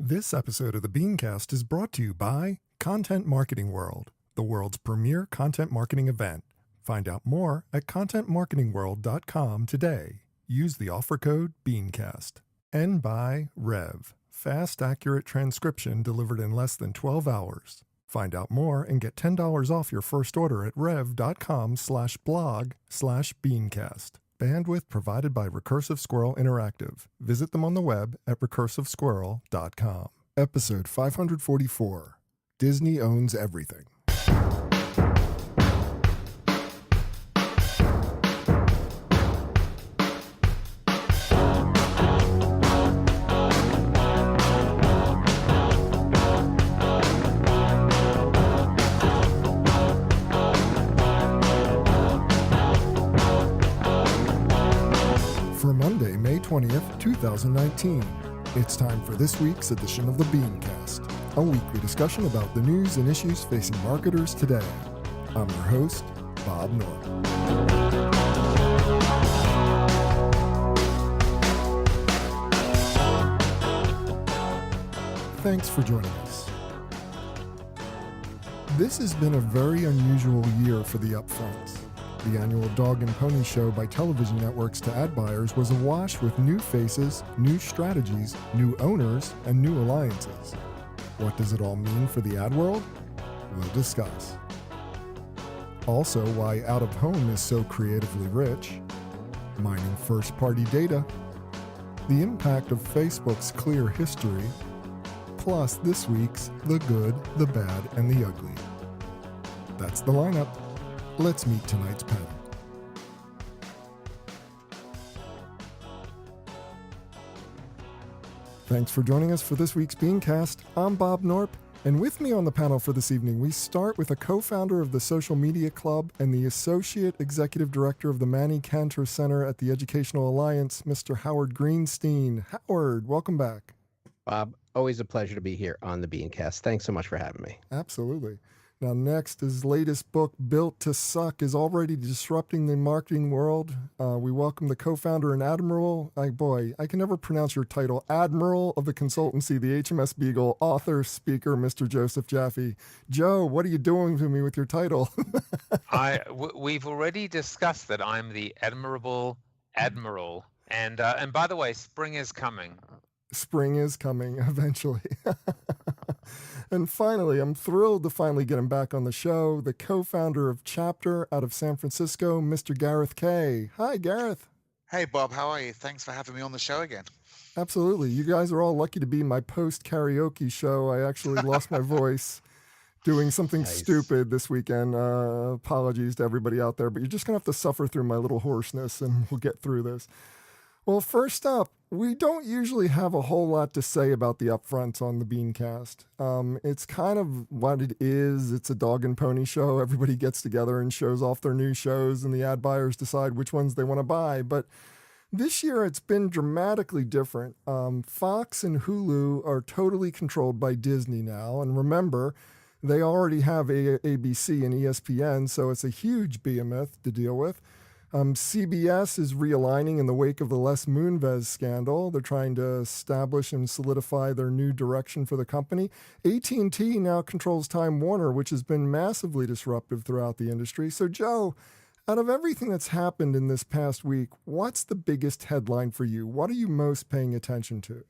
This episode of the BeanCast is brought to you by Content Marketing World, the world's premier content marketing event. Find out more at contentmarketingworld.com today. Use the offer code BeanCast. And by Rev, fast, accurate transcription delivered in less than 12 hours. Find out more and get $10 off your first order at rev.com/blog/BeanCast. Bandwidth provided by Recursive Squirrel Interactive. Visit them on the web at recursivesquirrel.com. Episode 544. Disney owns everything. For Monday, May 20th, 2019, it's time for this week's edition of the BeanCast, a weekly discussion about the news and issues facing marketers today. I'm your host, Bob Norton. Thanks for joining us. This has been a very unusual year for the upfronts. The annual Dog and Pony Show by television networks to ad buyers was awash with new faces, new strategies, new owners, and new alliances. What does it all mean for the ad world? We'll discuss. Also, why out of home is so creatively rich, mining first-party data, the impact of Facebook's clear history, plus this week's The Good, the Bad, and the Ugly. That's the lineup. Let's meet tonight's panel. Thanks for joining us for this week's BeanCast. I'm Bob Norp, and with me on the panel for this evening, we start with a co-founder of the Social Media Club and the Associate Executive Director of the Manny Cantor Center at the Educational Alliance, Mr. Howard Greenstein. Howard, welcome back. Bob, always a pleasure to be here on the BeanCast. Thanks so much for having me. Absolutely. Now, next, his latest book, Built to Suck, is already disrupting the marketing world. We welcome the co-founder and admiral, I can never pronounce your title, admiral of the consultancy, the HMS Beagle, author, speaker, Mr. Joseph Jaffe. Joe, what are you doing to me with your title? We've already discussed that I'm the admirable admiral. And by the way, spring is coming. Spring is coming eventually. And finally, I'm thrilled to finally get him back on the show, the co-founder of Chapter out of San Francisco, Mr. Gareth Kay. Hi, Gareth. Hey, Bob. How are you? Thanks for having me on the show again. Absolutely. You guys are all lucky to be my post-karaoke show. I actually lost my voice doing something stupid this weekend. Apologies to everybody out there, but you're just going to have to suffer through my little hoarseness, and we'll get through this. Well, first up, we don't usually have a whole lot to say about the upfronts on the BeanCast. It's kind of what it is. It's a dog and pony show. Everybody gets together and shows off their new shows, and the ad buyers decide which ones they want to buy. But this year, it's been dramatically different. Fox and Hulu are totally controlled by Disney now. And remember, they already have ABC and ESPN, so it's a huge behemoth to deal with. CBS is realigning in the wake of the Les Moonves scandal. They're trying to establish and solidify their new direction for the company. AT&T now controls Time Warner, which has been massively disruptive throughout the industry. So, Joe, out of everything that's happened in this past week, what's the biggest headline for you? What are you most paying attention to?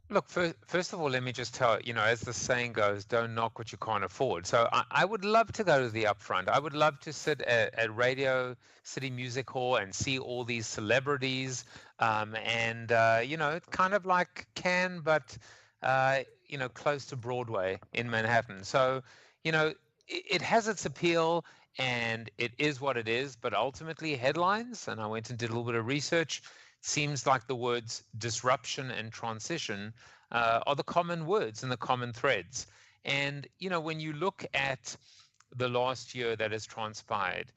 Look, first of all, let me just tell, as the saying goes, don't knock what you can't afford. So I would love to go to the upfront. I would love to sit at Radio City Music Hall and see all these celebrities. It's kind of like Cannes, but, close to Broadway in Manhattan. So, it has its appeal and it is what it is. But ultimately, headlines, and I went and did a little bit of research, seems like the words disruption and transition are the common words and the common threads. And, when you look at the last year that has transpired,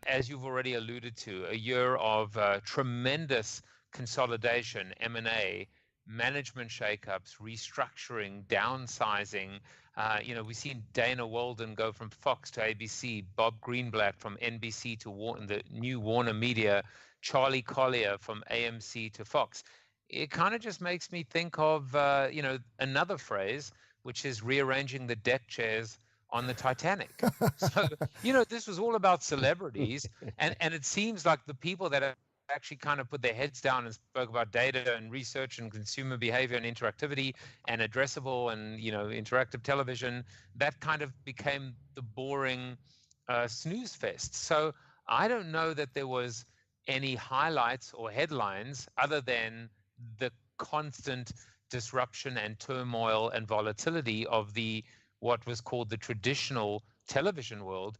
as you've already alluded to, a year of tremendous consolidation, M&A, management shakeups, restructuring, downsizing. We've seen Dana Walden go from Fox to ABC, Bob Greenblatt from NBC to the new Warner Media, Charlie Collier from AMC to Fox. it kind of just makes me think of, another phrase, which is rearranging the deck chairs on the Titanic. So, this was all about celebrities. And it seems like the people that have actually kind of put their heads down and spoke about data and research and consumer behavior and interactivity and addressable and, interactive television, that kind of became the boring snooze fest. So I don't know that there was any highlights or headlines other than the constant disruption and turmoil and volatility of what was called the traditional television world.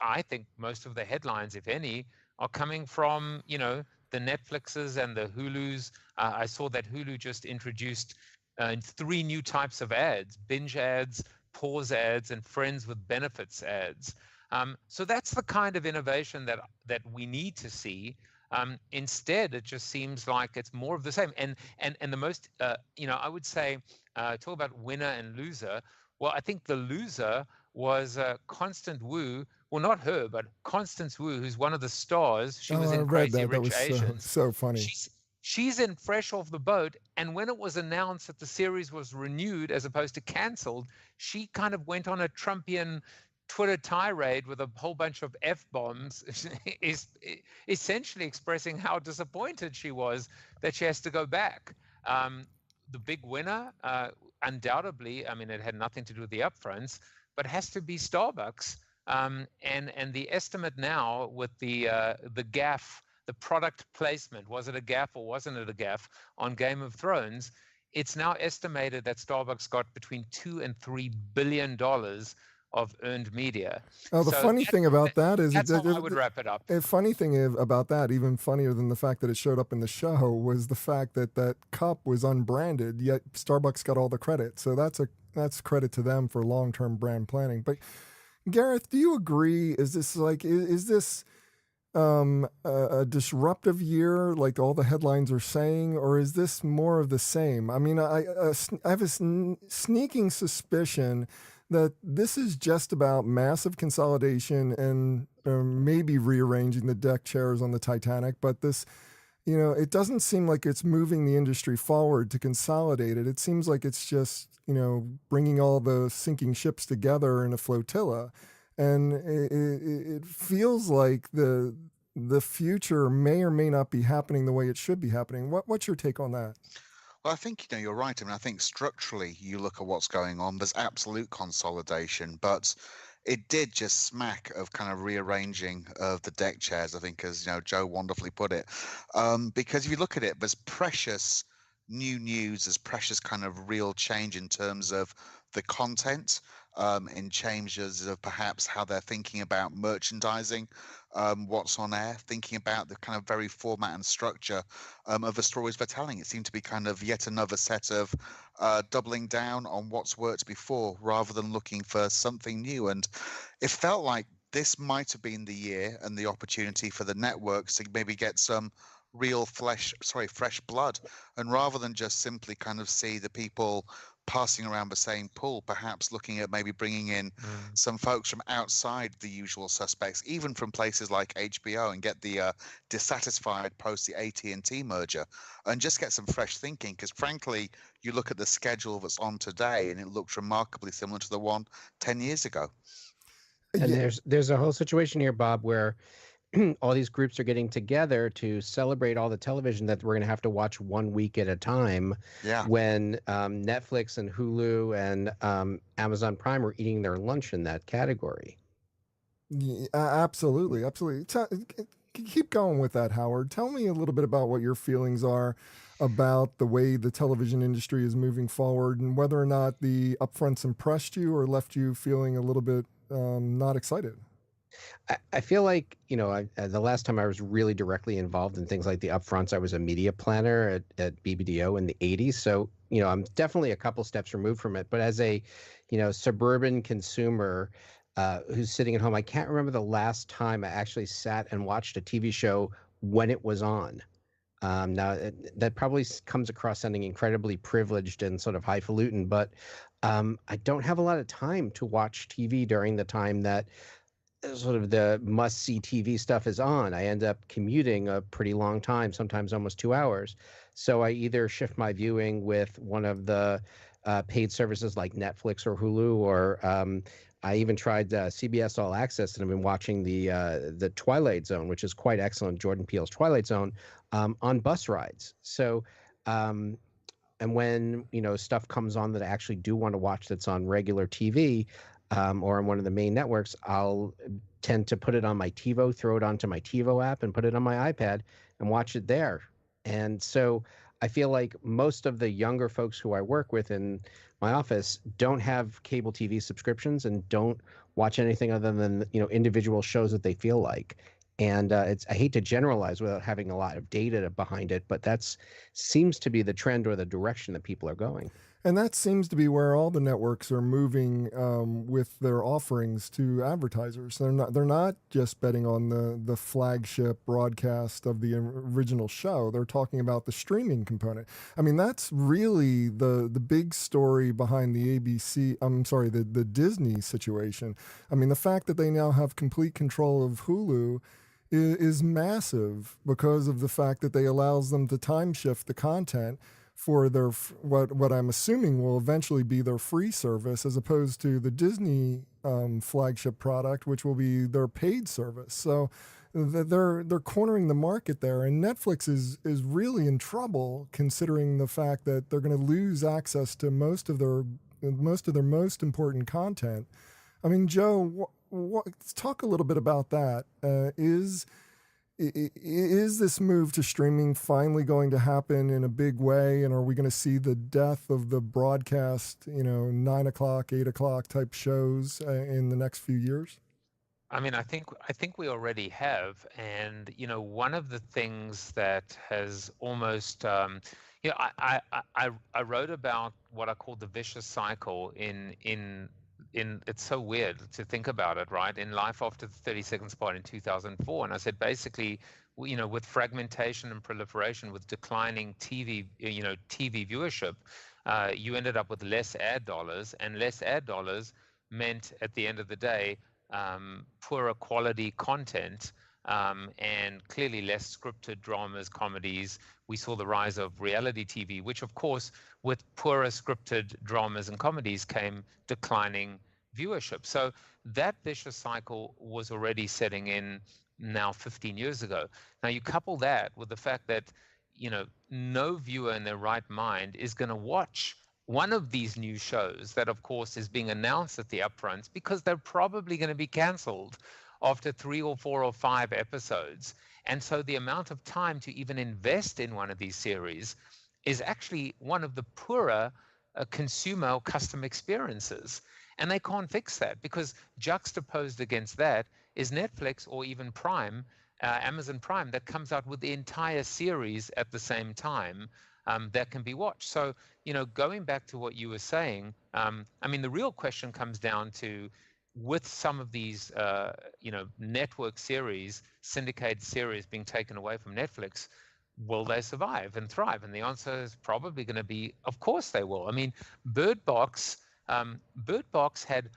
I think most of the headlines, if any, are coming from, the Netflixes and the Hulus. I saw that Hulu just introduced 3 new types of ads: binge ads, pause ads, and friends with benefits ads. So that's the kind of innovation that we need to see. Instead, it just seems like it's more of the same. And the most, I would say, talk about winner and loser. Well, I think the loser was Constance Wu. Well, not her, but Constance Wu, who's one of the stars. She was in Crazy that. That Rich was Asians. so funny. She's in Fresh Off the Boat, and when it was announced that the series was renewed as opposed to canceled, she kind of went on a Trumpian Twitter tirade with a whole bunch of F-bombs, is essentially expressing how disappointed she was that she has to go back. The big winner, undoubtedly, I mean, it had nothing to do with the upfronts, but has to be Starbucks. And the estimate now with the gaffe, the product placement, was it a gaffe or wasn't it a gaffe on Game of Thrones? It's now estimated that Starbucks got between $2 and $3 billion of earned media. Oh, the funny thing about that is that's how I would wrap it up. The funny thing about that, even funnier than the fact that it showed up in the show, was the fact that that cup was unbranded, yet Starbucks got all the credit. So that's credit to them for long-term brand planning. But Gareth, do you agree? Is this a disruptive year, like all the headlines are saying, or is this more of the same? I mean, I have a sneaking suspicion that this is just about massive consolidation and maybe rearranging the deck chairs on the Titanic, but this, it doesn't seem like it's moving the industry forward to consolidate it. It seems like it's just, bringing all the sinking ships together in a flotilla. And it feels like the future may or may not be happening the way it should be happening. What's your take on that? Well, I think you're right. I mean, I think structurally, you look at what's going on. There's absolute consolidation, but it did just smack of kind of rearranging of the deck chairs. I think, as Joe wonderfully put it, because if you look at it, there's precious new news, there's precious kind of real change in terms of the content, in changes of perhaps how they're thinking about merchandising, what's on air, thinking about the kind of very format and structure of the stories they're telling. It seemed to be kind of yet another set of doubling down on what's worked before rather than looking for something new. And it felt like this might have been the year and the opportunity for the networks to maybe get some real fresh blood, and rather than just simply kind of see the people passing around the same pool, perhaps looking at maybe bringing in some folks from outside the usual suspects, even from places like HBO, and get the dissatisfied post the AT&T merger, and just get some fresh thinking. Because frankly, you look at the schedule that's on today and it looks remarkably similar to the one 10 years ago. And there's a whole situation here, Bob, where all these groups are getting together to celebrate all the television that we're going to have to watch 1 week at a time. Yeah. When Netflix and Hulu and Amazon Prime are eating their lunch in that category. Yeah, absolutely. Keep going with that, Howard. Tell me a little bit about what your feelings are about the way the television industry is moving forward, and whether or not the upfronts impressed you or left you feeling a little bit not excited. I feel like, the last time I was really directly involved in things like the upfronts, I was a media planner at BBDO in the 80s. So, I'm definitely a couple steps removed from it. But as a, suburban consumer who's sitting at home, I can't remember the last time I actually sat and watched a TV show when it was on. Now, that probably comes across sounding incredibly privileged and sort of highfalutin, but I don't have a lot of time to watch TV during the time that sort of the must-see TV stuff is on. I end up commuting a pretty long time, sometimes almost 2 hours. So I either shift my viewing with one of the paid services like Netflix or Hulu, or I even tried CBS All Access, and I've been watching the Twilight Zone, which is quite excellent, Jordan Peele's Twilight Zone, on bus rides. So, and when stuff comes on that I actually do want to watch that's on regular TV, or on one of the main networks, I'll tend to put it on my TiVo, throw it onto my TiVo app, and put it on my iPad and watch it there. And so I feel like most of the younger folks who I work with in my office don't have cable TV subscriptions and don't watch anything other than individual shows that they feel like. And I hate to generalize without having a lot of data behind it, but that's seems to be the trend or the direction that people are going. And that seems to be where all the networks are moving with their offerings to advertisers. They're not just betting on the flagship broadcast of the original show. They're talking about the streaming component. I mean, that's really the big story behind the the Disney situation. I mean, the fact that they now have complete control of Hulu is massive because of the fact that they allows them to time shift the content for their what I'm assuming will eventually be their free service, as opposed to the Disney flagship product, which will be their paid service. So they're cornering the market there, and Netflix is really in trouble, considering the fact that they're going to lose access to most of their most important content. I mean, Joe, let's talk a little bit about that. Is this move to streaming finally going to happen in a big way? And are we going to see the death of the broadcast, 9 o'clock, 8 o'clock type shows in the next few years? I mean, I think we already have, and one of the things that has almost, I wrote about what I call the vicious cycle in it's so weird to think about it, right? In Life After the 30 Seconds Part in 2004, and I said basically, with fragmentation and proliferation, with declining TV viewership, you ended up with less ad dollars, and less ad dollars meant at the end of the day poorer quality content, and clearly less scripted dramas, comedies. We saw the rise of reality TV, which of course, with poorer scripted dramas and comedies came declining viewership. So that vicious cycle was already setting in now 15 years ago. Now you couple that with the fact that, no viewer in their right mind is going to watch one of these new shows that, of course, is being announced at the upfronts, because they're probably going to be canceled after 3 or 4 or 5 episodes. And so the amount of time to even invest in one of these series is actually one of the poorer consumer or custom experiences. And they can't fix that, because juxtaposed against that is Netflix or even Prime, Amazon Prime, that comes out with the entire series at the same time that can be watched. So, going back to what you were saying, I mean, the real question comes down to, with some of these, network series, syndicated series being taken away from Netflix, will they survive and thrive? And the answer is probably going to be, of course they will. I mean, Bird Box had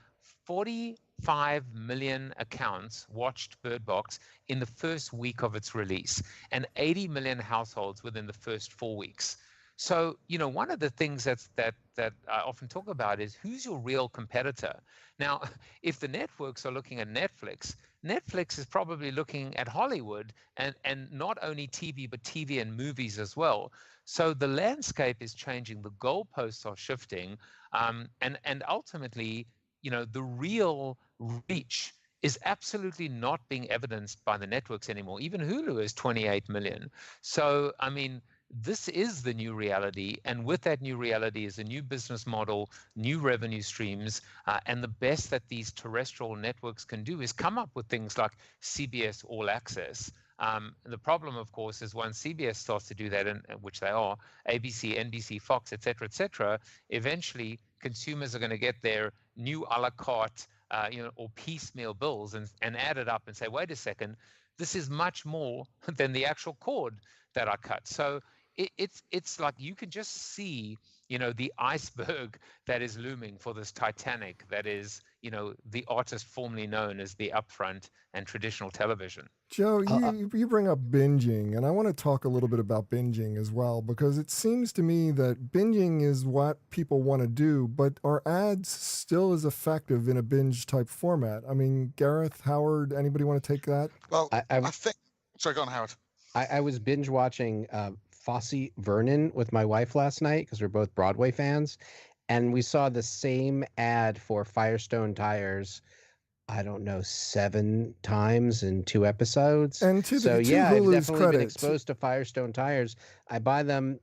45 million accounts watched Bird Box in the first week of its release, and 80 million households within the first 4 weeks. So, one of the things that I often talk about is, who's your real competitor? Now, if the networks are looking at Netflix, Netflix is probably looking at Hollywood, and not only TV, but TV and movies as well. So the landscape is changing, the goalposts are shifting, and ultimately, the real reach is absolutely not being evidenced by the networks anymore. Even Hulu is 28 million. So, I mean, this is the new reality, and with that new reality is a new business model, new revenue streams, and the best that these terrestrial networks can do is come up with things like CBS All Access. The problem, of course, is once CBS starts to do that, and which they are, ABC, NBC, Fox, et cetera, eventually consumers are going to get their new a la carte, or piecemeal bills and add it up and say, wait a second, this is much more than the actual cord that I cut. So it's like you can just see, the iceberg that is looming for this Titanic that is, the artist formerly known as the upfront and traditional television. Joe, Uh, you bring up binging, and I want to talk a little bit about binging as well, because it seems to me that binging is what people want to do, but are ads still as effective in a binge type format? I mean, Gareth, Howard, anybody want to take that? Well, I, I I, think. Sorry, go on, Howard. I was binge watching Fosse Vernon with my wife last night because we're both Broadway fans, and we saw the same ad for Firestone tires. I don't know, 7 times in 2 episodes. And to So to yeah, I've Hulu's definitely been credit, exposed to Firestone tires. I buy them,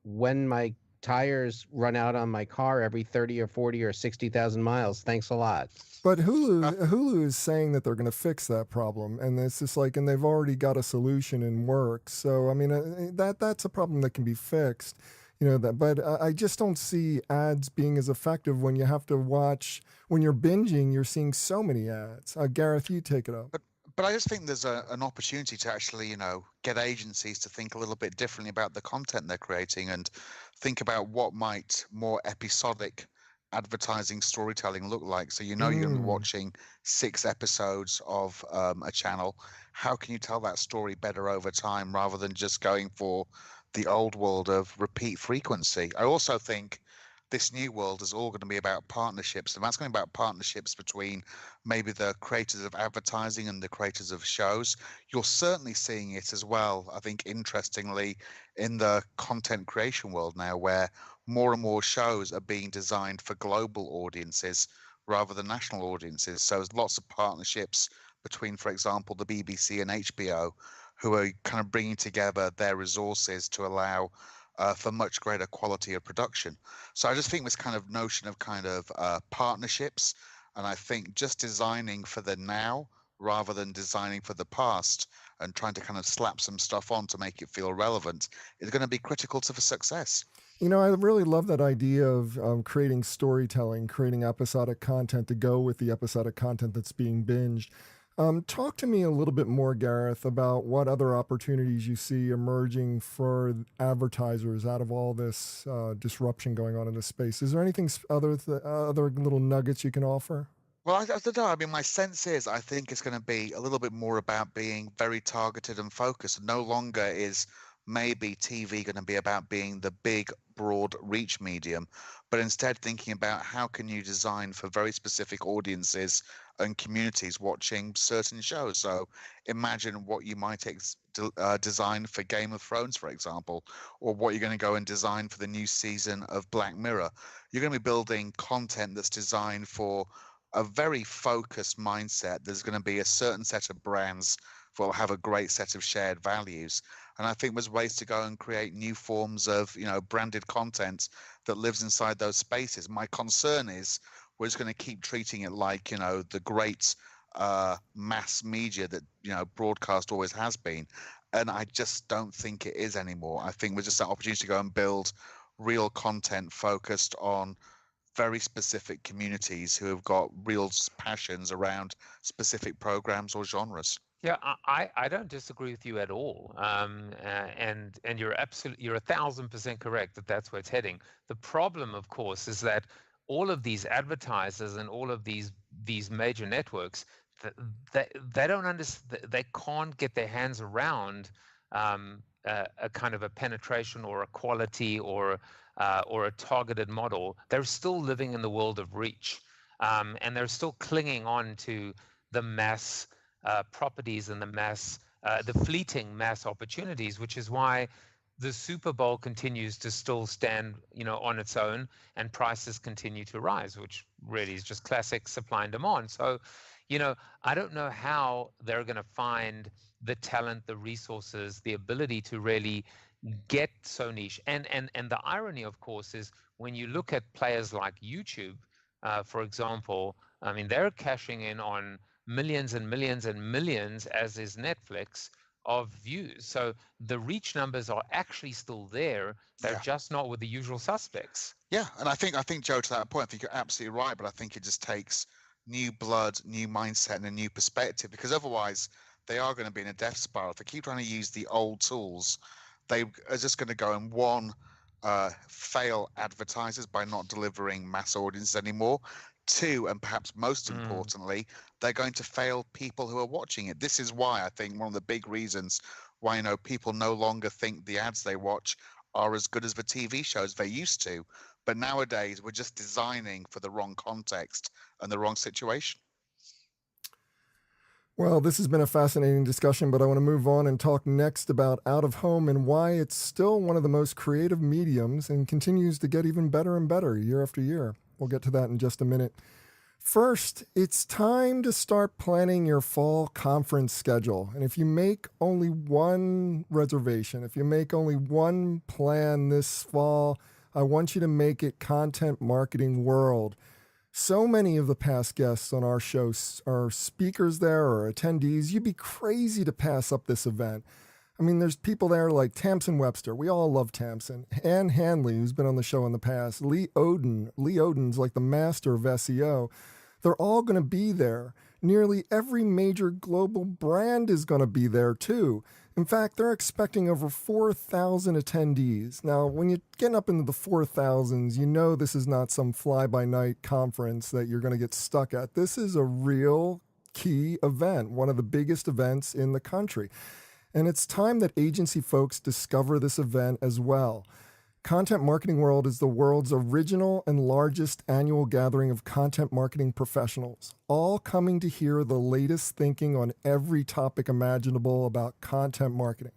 when my tires run out on my car every 30 or 40 or 60,000 miles. Thanks a lot. but Hulu is saying that they're going to fix that problem, and it's just like, and they've already got a solution in work. So I mean, that's a problem that can be fixed. But I just don't see ads being as effective when you have to watch. When you're binging, you're seeing so many ads. Gareth, you take it up. But I just think there's an opportunity to actually, get agencies to think a little bit differently about the content they're creating and think about what might more episodic advertising storytelling look like. So you're going to be watching 6 episodes of a channel. How can you tell that story better over time rather than just going for the old world of repeat frequency? I also think this new world is all going to be about partnerships, and that's going to be about partnerships between maybe the creators of advertising and the creators of shows. You're certainly seeing it as well, I think, interestingly, in the content creation world now, where more and more shows are being designed for global audiences rather than national audiences. So there's lots of partnerships between, for example, the BBC and HBO, who are kind of bringing together their resources to allow for much greater quality of production. So I just think this kind of notion of partnerships, and I think just designing for the now rather than designing for the past and trying to kind of slap some stuff on to make it feel relevant is going to be critical to the success. I really love that idea of creating storytelling, creating episodic content to go with the episodic content that's being binged. Talk to me a little bit more, Gareth, about what other opportunities you see emerging for advertisers out of all this disruption going on in this space. Is there anything other little nuggets you can offer? Well, I don't know. I mean, my sense is I think it's going to be a little bit more about being very targeted and focused. No longer is maybe TV going to be about being the big, broad reach medium, but instead thinking about how can you design for very specific audiences and communities watching certain shows. So imagine what you might design for Game of Thrones, for example, or what you're going to go and design for the new season of Black Mirror. You're going to be building content that's designed for a very focused mindset. There's going to be a certain set of brands that will have a great set of shared values. And I think there's ways to go and create new forms of, branded content that lives inside those spaces. My concern is we're just going to keep treating it like, the great mass media that, broadcast always has been. And I just don't think it is anymore. I think we're just that opportunity to go and build real content focused on very specific communities who have got real passions around specific programs or genres. Yeah, I don't disagree with you at all, and you're 1,000% correct that that's where it's heading. The problem, of course, is that all of these advertisers and all of these major networks, they don't understand, they can't get their hands around a kind of a penetration or a quality or a targeted model. They're still living in the world of reach, and they're still clinging on to the mass properties and the fleeting mass opportunities, which is why the Super Bowl continues to still stand, on its own, and prices continue to rise, which really is just classic supply and demand. So, I don't know how they're going to find the talent, the resources, the ability to really get so niche. And the irony, of course, is when you look at players like YouTube, for example, I mean, they're cashing in on millions and millions and millions, as is Netflix, of views. So the reach numbers are actually still there. They're just not with the usual suspects. Yeah, and I think Joe, to that point, I think you're absolutely right, but I think it just takes new blood, new mindset, and a new perspective, because otherwise they are going to be in a death spiral. If they keep trying to use the old tools, they are just going to go in one fail advertisers by not delivering mass audiences anymore. Two, and perhaps most importantly, they're going to fail people who are watching it. This is why I think one of the big reasons why people no longer think the ads they watch are as good as the TV shows they used to. But nowadays, we're just designing for the wrong context and the wrong situation. Well, this has been a fascinating discussion, but I want to move on and talk next about out of home and why it's still one of the most creative mediums and continues to get even better and better year after year. We'll get to that in just a minute. First, it's time to start planning your fall conference schedule. And if you make only one reservation, if you make only one plan this fall, I want you to make it Content Marketing World. So many of the past guests on our show are speakers there or attendees. You'd be crazy to pass up this event. I mean, there's people there like Tamsin Webster. We all love Tamsin. Ann Handley, who's been on the show in the past. Lee Odin. Lee Odin's like the master of SEO. They're all going to be there. Nearly every major global brand is going to be there too. In fact, they're expecting over 4,000 attendees. Now, when you're getting up into the 4,000s, you know this is not some fly-by-night conference that you're going to get stuck at. This is a real key event, one of the biggest events in the country. And it's time that agency folks discover this event as well. Content Marketing World is the world's original and largest annual gathering of content marketing professionals, all coming to hear the latest thinking on every topic imaginable about content marketing.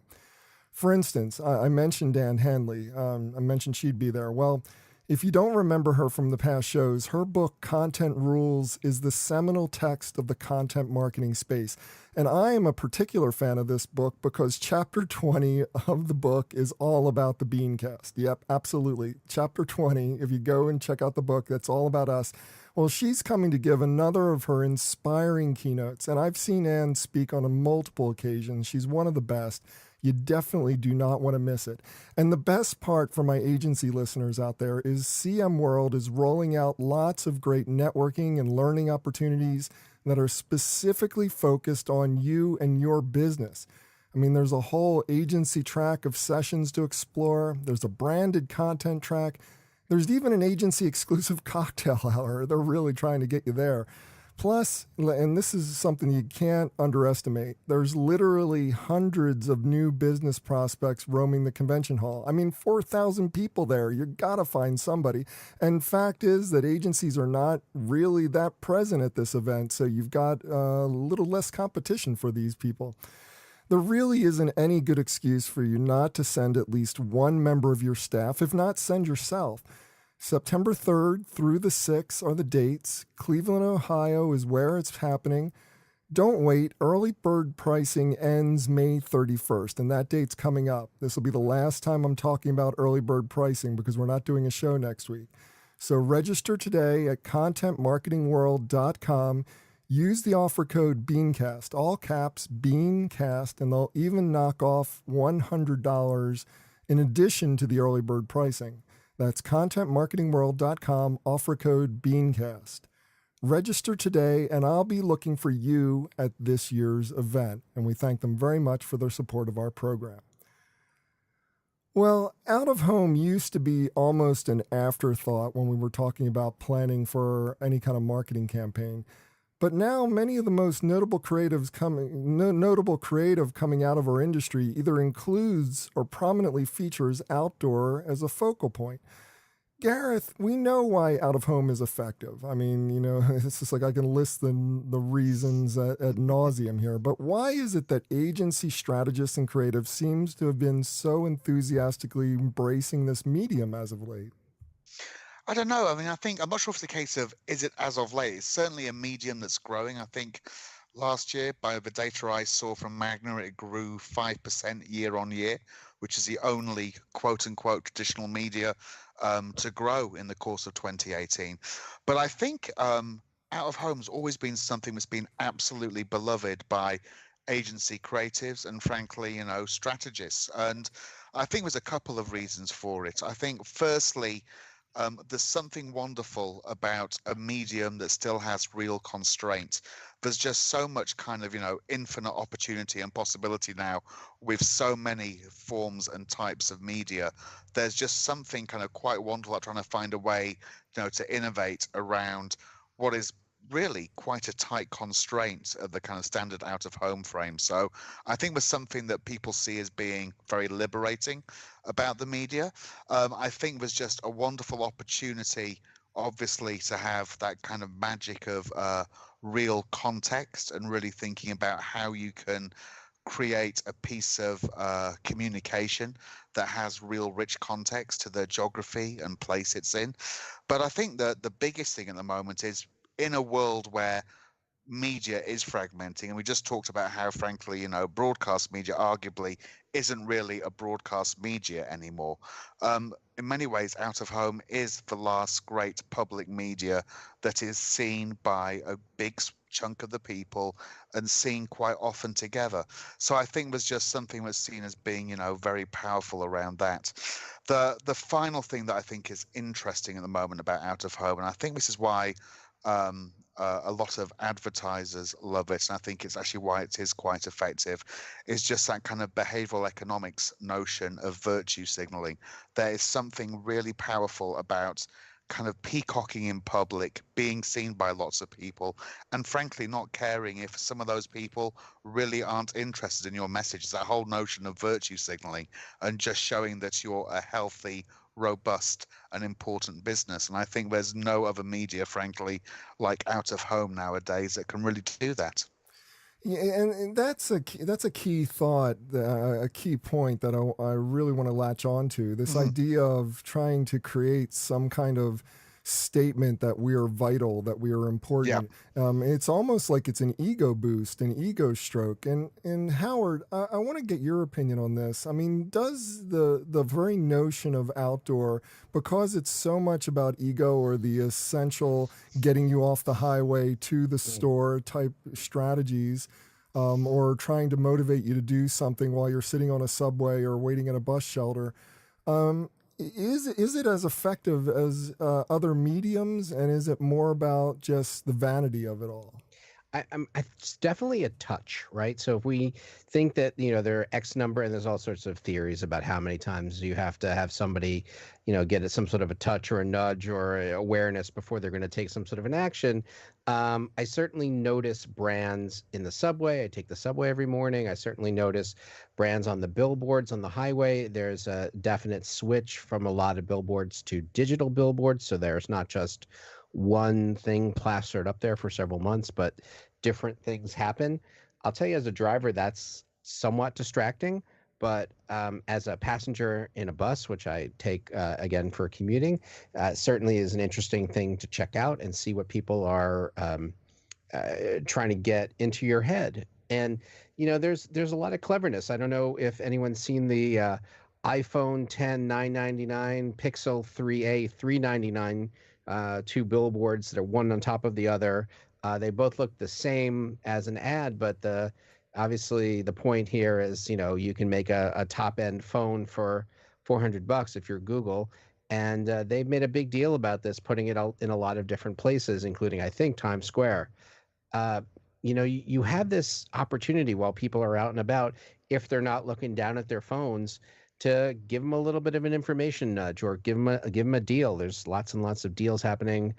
For instance, I mentioned Ann Handley. I mentioned she'd be there. Well, if you don't remember her from the past shows, her book, Content Rules, is the seminal text of the content marketing space. And I am a particular fan of this book because chapter 20 of the book is all about the BeanCast. Yep, absolutely. Chapter 20, if you go and check out the book, that's all about us. Well, she's coming to give another of her inspiring keynotes. And I've seen Ann speak on multiple occasions. She's one of the best. You definitely do not want to miss it. And the best part for my agency listeners out there is CM World is rolling out lots of great networking and learning opportunities that are specifically focused on you and your business. I mean, there's a whole agency track of sessions to explore. There's a branded content track. There's even an agency exclusive cocktail hour. They're really trying to get you there. Plus, and this is something you can't underestimate, there's literally hundreds of new business prospects roaming the convention hall. I mean, 4,000 people there. You gotta find somebody. And fact is that agencies are not really that present at this event, so you've got a little less competition for these people. There really isn't any good excuse for you not to send at least one member of your staff, if not send yourself. September 3rd through the 6th are the dates. Cleveland, Ohio is where it's happening. Don't wait. Early bird pricing ends May 31st, and that date's coming up. This will be the last time I'm talking about early bird pricing because we're not doing a show next week. So register today at contentmarketingworld.com. Use the offer code BeanCast, all caps, BeanCast, and they'll even knock off $100 in addition to the early bird pricing. That's contentmarketingworld.com, offer code BeanCast. Register today, and I'll be looking for you at this year's event. And we thank them very much for their support of our program. Well, out of home used to be almost an afterthought when we were talking about planning for any kind of marketing campaign. But now many of the most notable creative coming out of our industry either includes or prominently features outdoor as a focal point. Gareth, we know why out of home is effective. I mean, it's just like I can list the reasons at nauseum here. But why is it that agency strategists and creatives seems to have been so enthusiastically embracing this medium as of late? I don't know. I mean, I'm not sure if it's the case of, is it as of late? It's certainly a medium that's growing. I think last year, by the data I saw from Magna, it grew 5% year on year, which is the only quote unquote traditional media to grow in the course of 2018. But I think out of home's always been something that's been absolutely beloved by agency creatives and frankly, strategists. And I think there's a couple of reasons for it. I think firstly, there's something wonderful about a medium that still has real constraint. There's just so much kind of, infinite opportunity and possibility now with so many forms and types of media. There's just something kind of quite wonderful about trying to find a way, to innovate around what is really quite a tight constraint of the kind of standard out of home frame. So I think there's something that people see as being very liberating about the media. I think there's just a wonderful opportunity, obviously, to have that kind of magic of real context and really thinking about how you can create a piece of communication that has real rich context to the geography and place it's in. But I think that the biggest thing at the moment is, in a world where media is fragmenting, and we just talked about how, frankly, broadcast media arguably isn't really a broadcast media anymore. In many ways, out of home is the last great public media that is seen by a big chunk of the people and seen quite often together. So I think there's just something that's seen as being, very powerful around that. The final thing that I think is interesting at the moment about out of home, and I think this is why a lot of advertisers love it, and I think it's actually why it is quite effective, is just that kind of behavioral economics notion of virtue signaling. There is something really powerful about kind of peacocking in public, being seen by lots of people, and frankly not caring if some of those people really aren't interested in your message. It's that whole notion of virtue signaling and just showing that you're a healthy, robust and important business. And I think there's no other media, frankly, like out of home nowadays that can really do that. Yeah, and that's a key thought, a key point that I really want to latch on to. This idea of trying to create some kind of statement that we are vital, that we are important. It's almost like it's an ego boost, an ego stroke. And Howard, I want to get your opinion on this. I mean, does the very notion of outdoor, because it's so much about ego or the essential getting you off the highway to the store type strategies, or trying to motivate you to do something while you're sitting on a subway or waiting at a bus shelter, is it as effective as other mediums, and is it more about just the vanity of it all? It's definitely a touch, right? So if we think that, there are X number, and there's all sorts of theories about how many times you have to have somebody, get some sort of a touch or a nudge or awareness before they're going to take some sort of an action. I certainly notice brands in the subway. I take the subway every morning. I certainly notice brands on the billboards on the highway. There's a definite switch from a lot of billboards to digital billboards. So there's not just one thing plastered up there for several months, but different things happen. I'll tell you, as a driver, that's somewhat distracting. But as a passenger in a bus, which I take again for commuting, certainly is an interesting thing to check out and see what people are trying to get into your head. And there's a lot of cleverness. I don't know if anyone's seen the iPhone 10 $999, Pixel 3a $399, two billboards that are one on top of the other. They both look the same as an ad, but obviously the point here is, you can make a top end phone for $400 if you're Google. And they've made a big deal about this, putting it out in a lot of different places, including, I think, Times Square. You have this opportunity while people are out and about, if they're not looking down at their phones, to give them a little bit of an information nudge or give them a deal. There's lots and lots of deals happening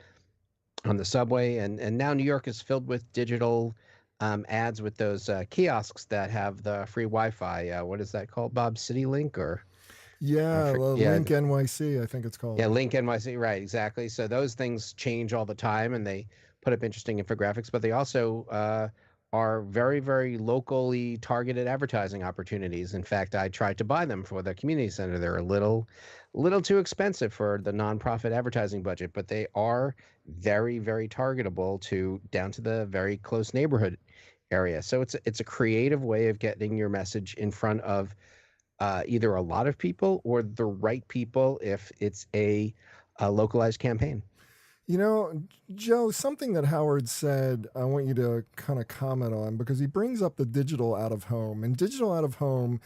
on the subway, and now New York is filled with digital ads with those kiosks that have the free Wi-Fi. What is that called, Bob? CityLink or? Link NYC, I think it's called. Yeah, Link NYC, right, exactly. So those things change all the time, and they put up interesting infographics, but they also are very, very locally targeted advertising opportunities. In fact, I tried to buy them for the community center. They're a little too expensive for the nonprofit advertising budget, but they are very, very targetable down to the very close neighborhood area. So it's a creative way of getting your message in front of either a lot of people or the right people if it's a localized campaign. Joe, something that Howard said, I want you to kind of comment on, because he brings up the digital out of home. And digital out of home,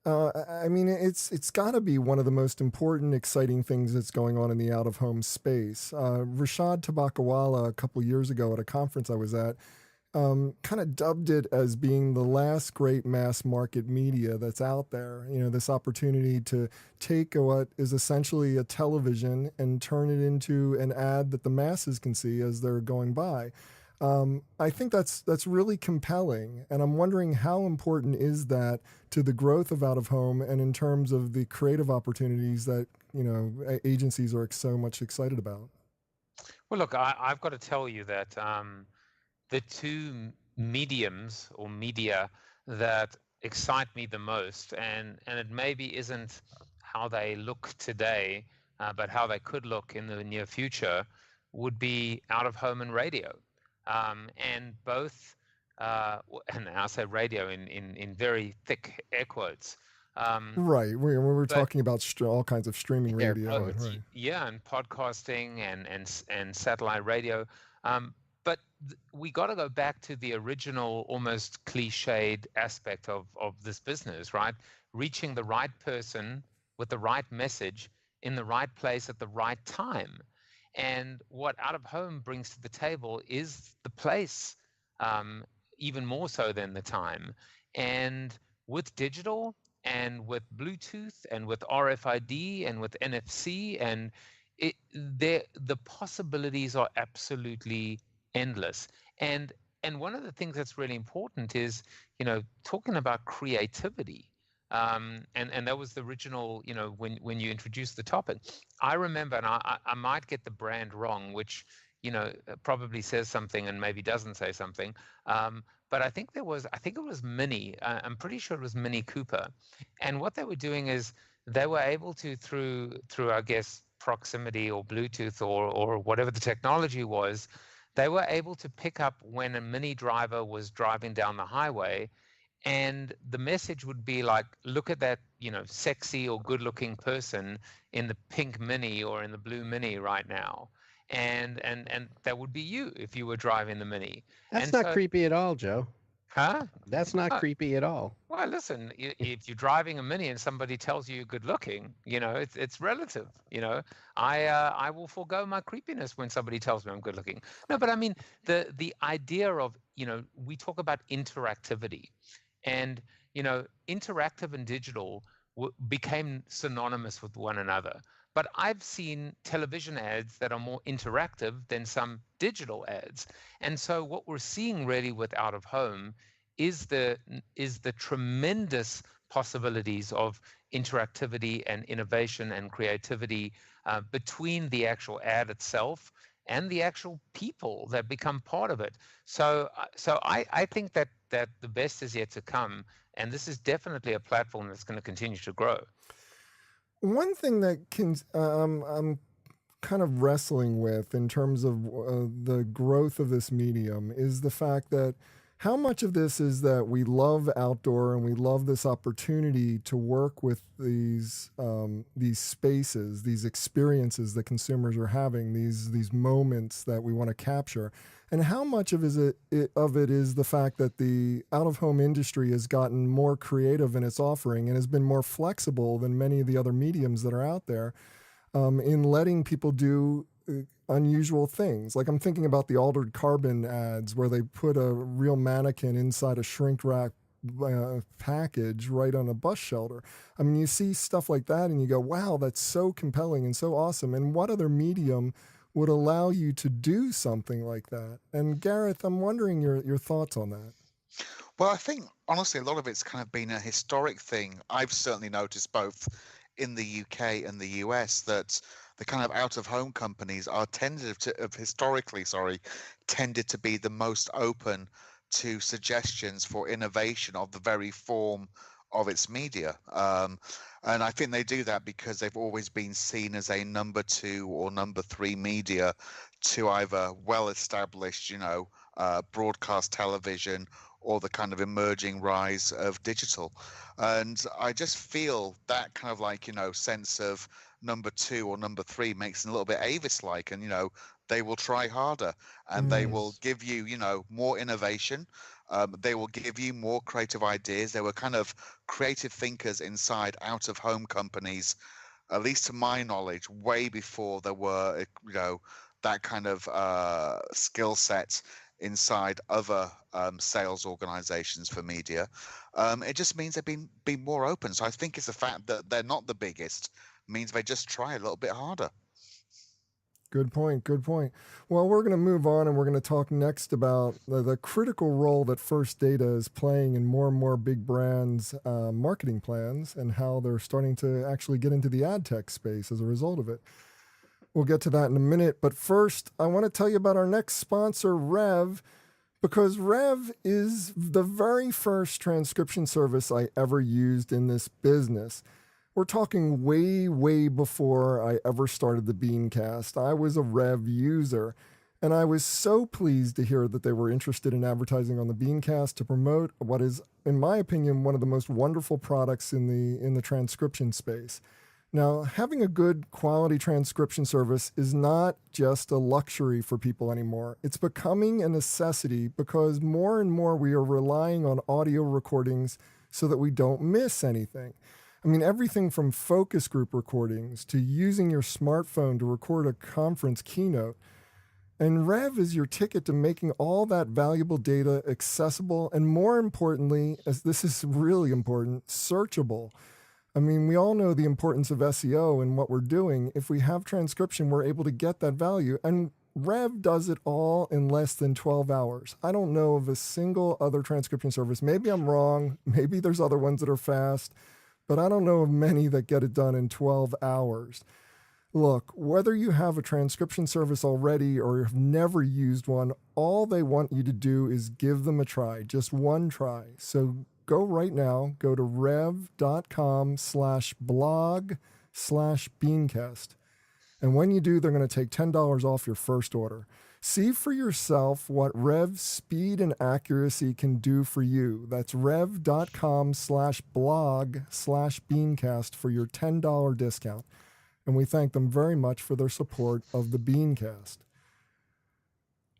I mean, it's got to be one of the most important, exciting things that's going on in the out of home space. Rashad Tabakawala a couple years ago at a conference I was at kind of dubbed it as being the last great mass market media that's out there. You know, this opportunity to take what is essentially a television and turn it into an ad that the masses can see as they're going by. I think that's really compelling, and I'm wondering how important is that to the growth of out of home, and in terms of the creative opportunities that agencies are so much excited about. Well, look, I've got to tell you that the two mediums or media that excite me the most, and it maybe isn't how they look today, but how they could look in the near future, would be out of home and radio. And both, and I say radio in very thick air quotes. Right. We're But talking about all kinds of streaming Air radio. quotes. Right. yeah, and podcasting and satellite radio. But we got to go back to the original, almost cliched aspect of this business, right? Reaching the right person with the right message in the right place at the right time. And what out of home brings to the table is the place, even more so than the time. And with digital and with Bluetooth and with RFID and with NFC, and the possibilities are absolutely endless. And one of the things that's really important is, talking about creativity. And that was the original, when you introduced the topic. I remember, and I might get the brand wrong, which probably says something and maybe doesn't say something. But I think it was Mini. I'm pretty sure it was Mini Cooper. And what they were doing is they were able to, through I guess proximity or Bluetooth or whatever the technology was, they were able to pick up when a Mini driver was driving down the highway. And the message would be like, look at that, sexy or good-looking person in the pink Mini or in the blue Mini right now. And that would be you if you were driving the Mini. That's And not so, creepy at all, Joe. huh? That's not Uh, creepy at all. Well, listen, if you're driving a Mini and somebody tells you you're good looking, it's relative. I will forego my creepiness when somebody tells me I'm good looking. No, but I mean the idea of, we talk about interactivity. And interactive and digital became synonymous with one another. But I've seen television ads that are more interactive than some digital ads. And so what we're seeing really with out of home is the tremendous possibilities of interactivity and innovation and creativity between the actual ad itself and the actual people that become part of it. So I think that the best is yet to come, and this is definitely a platform that's going to continue to grow. One thing that I'm kind of wrestling with in terms of the growth of this medium is the fact that how much of this is that we love outdoor and we love this opportunity to work with these spaces, these experiences that consumers are having, these moments that we want to capture, and how much of it is the fact that the out-of-home industry has gotten more creative in its offering and has been more flexible than many of the other mediums that are out there in letting people do unusual things. Like I'm thinking about the Altered Carbon ads where they put a real mannequin inside a shrink wrap package right on a bus shelter. I mean, you see stuff like that and you go, wow, that's so compelling and so awesome. And what other medium would allow you to do something like that? And Gareth, I'm wondering your thoughts on that. Well, I think honestly, a lot of it's kind of been a historic thing. I've certainly noticed both in the UK and the US that the kind of out-of-home companies are tended to be the most open to suggestions for innovation of the very form of its media. And I think they do that because they've always been seen as a number 2 or number 3 media to either well-established, broadcast television or the kind of emerging rise of digital. And I just feel that kind of sense of number 2 or number 3 makes it a little bit Avis-like, and they will try harder and they will give you more innovation, They will give you more creative ideas. There were kind of creative thinkers inside out-of-home companies, at least to my knowledge, way before there were, that kind of skill set inside other sales organizations for media. It just means they've been more open. So I think it's the fact that they're not the biggest means they just try a little bit harder. Good point. Good point. Well, we're going to move on and we're going to talk next about the critical role that First Data is playing in more and more big brands' marketing plans and how they're starting to actually get into the ad tech space as a result of it. We'll get to that in a minute. But first, I want to tell you about our next sponsor, Rev, because Rev is the very first transcription service I ever used in this business. We're talking way, way before I ever started the BeanCast. I was a Rev user, and I was so pleased to hear that they were interested in advertising on the BeanCast to promote what is, in my opinion, one of the most wonderful products in the transcription space. Now, having a good quality transcription service is not just a luxury for people anymore. It's becoming a necessity because more and more we are relying on audio recordings so that we don't miss anything. I mean, everything from focus group recordings to using your smartphone to record a conference keynote. And Rev is your ticket to making all that valuable data accessible and, more importantly, as this is really important, searchable. I mean, we all know the importance of SEO and what we're doing. If we have transcription, we're able to get that value. And Rev does it all in less than 12 hours. I don't know of a single other transcription service. Maybe I'm wrong. Maybe there's other ones that are fast. But I don't know of many that get it done in 12 hours. Look, whether you have a transcription service already or have never used one, all they want you to do is give them a try, just one try. So go right now, go to rev.com/blog/BeanCast. And when you do, they're going to take $10 off your first order. See for yourself what Rev's speed and accuracy can do for you. That's rev.com/blog/BeanCast for your $10 discount. And we thank them very much for their support of the BeanCast.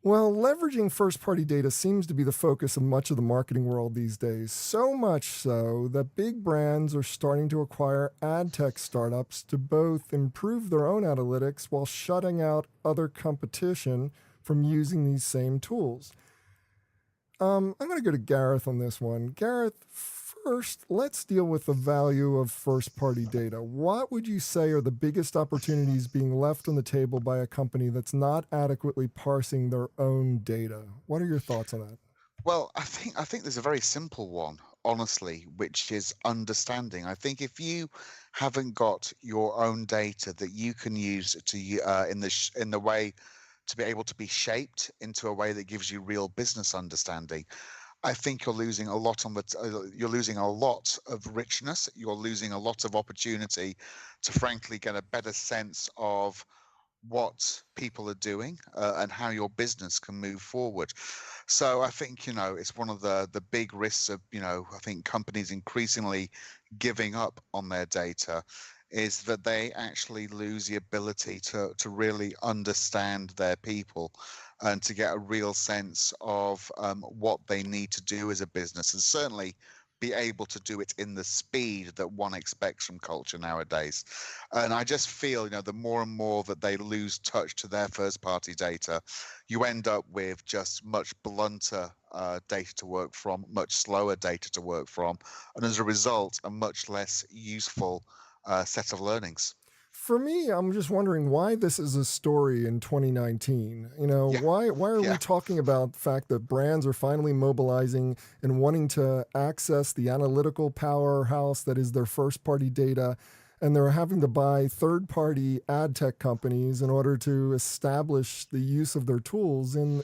Well, leveraging first-party data seems to be the focus of much of the marketing world these days, so much so that big brands are starting to acquire ad tech startups to both improve their own analytics while shutting out other competition from using these same tools. I'm going to go to Gareth on this one. Gareth, first, let's deal with the value of first-party data. What would you say are the biggest opportunities being left on the table by a company that's not adequately parsing their own data? What are your thoughts on that? Well, I think there's a very simple one, honestly, which is understanding. I think if you haven't got your own data that you can use to in the way to be able to be shaped into a way that gives you real business understanding, I think you're losing a lot you're losing a lot of richness. You're losing a lot of opportunity to, frankly, get a better sense of what people are doing and how your business can move forward. So I think, it's one of the big risks of, I think companies increasingly giving up on their data is that they actually lose the ability to really understand their people and to get a real sense of what they need to do as a business, and certainly be able to do it in the speed that one expects from culture nowadays. And I just feel, the more and more that they lose touch to their first-party data, you end up with just much blunter data to work from, much slower data to work from, and as a result, a much less useful set of learnings. For me, I'm just wondering why this is a story in 2019. Why are we talking about the fact that brands are finally mobilizing and wanting to access the analytical powerhouse that is their first-party data, and they're having to buy third-party ad tech companies in order to establish the use of their tools in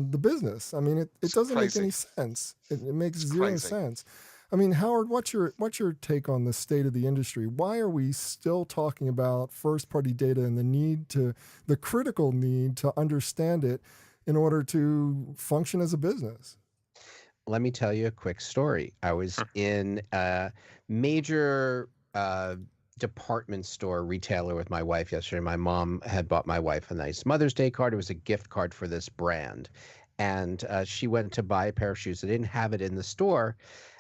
the business? I mean, it doesn't make any sense. It makes zero sense. I mean, Howard, what's your take on the state of the industry? Why are we still talking about first-party data and the critical need to understand it in order to function as a business? Let me tell you a quick story. I was in a major department store retailer with my wife yesterday. My mom had bought my wife a nice Mother's Day card. It was a gift card for this brand. and she went to buy a pair of shoes. They didn't have it in the store,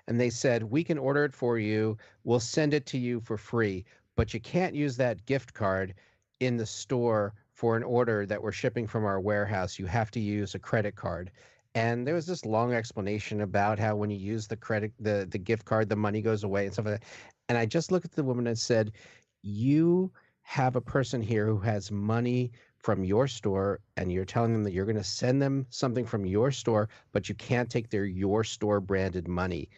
and they said, "We can order it for you. We'll send it to you for free, but you can't use that gift card in the store for an order that we're shipping from our warehouse. You have to use a credit card." And there was this long explanation about how when you use the gift card, the money goes away and stuff like that. And I just looked at the woman and said, "You have a person here who has money from your store, and you're telling them that you're going to send them something from your store, but you can't take their your store branded money."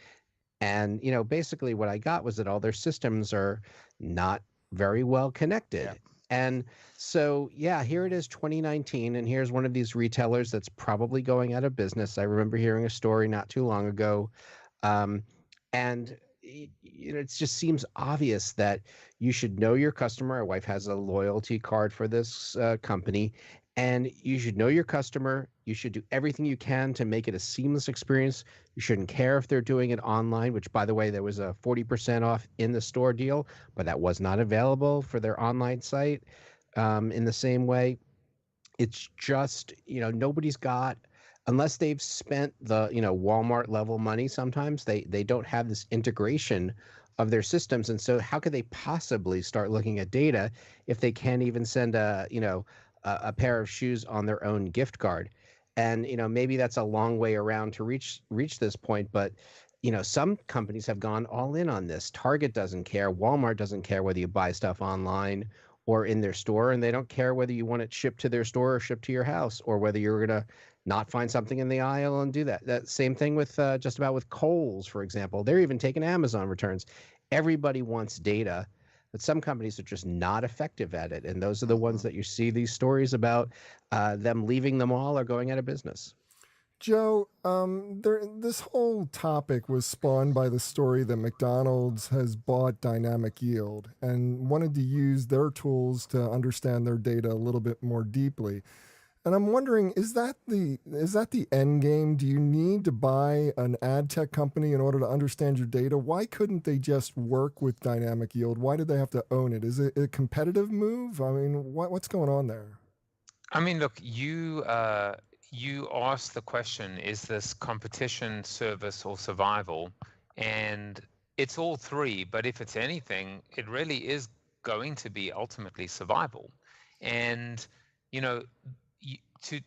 And, basically what I got was that all their systems are not very well connected. Yeah. And so, yeah, here it is, 2019, and here's one of these retailers that's probably going out of business. I remember hearing a story not too long ago. Um, and it just seems obvious that you should know your customer. My wife has a loyalty card for this company, and you should know your customer. You should do everything you can to make it a seamless experience. You shouldn't care if they're doing it online, which, by the way, there was a 40% off in the store deal, but that was not available for their online site in the same way. It's just, nobody's got, unless they've spent the, Walmart level money, sometimes they don't have this integration of their systems. And so how could they possibly start looking at data if they can't even send a pair of shoes on their own gift card? And, maybe that's a long way around to reach this point, but some companies have gone all in on this. Target doesn't care. Walmart doesn't care whether you buy stuff online or in their store, and they don't care whether you want it shipped to their store or shipped to your house, or whether you're going to not find something in the aisle and do that. That same thing with just about with Kohl's, for example. They're even taking Amazon returns. Everybody wants data, but some companies are just not effective at it, and those are the ones that you see these stories about them leaving them all or going out of business. Joe, this whole topic was spawned by the story that McDonald's has bought Dynamic Yield and wanted to use their tools to understand their data a little bit more deeply. And I'm wondering, is that the end game? Do you need to buy an ad tech company in order to understand your data? Why couldn't they just work with Dynamic Yield? Why did they have to own it? Is it a competitive move? I mean, what's going on there? I mean, look, you asked the question, is this competition, service, or survival? And it's all three, but if it's anything, it really is going to be ultimately survival. And,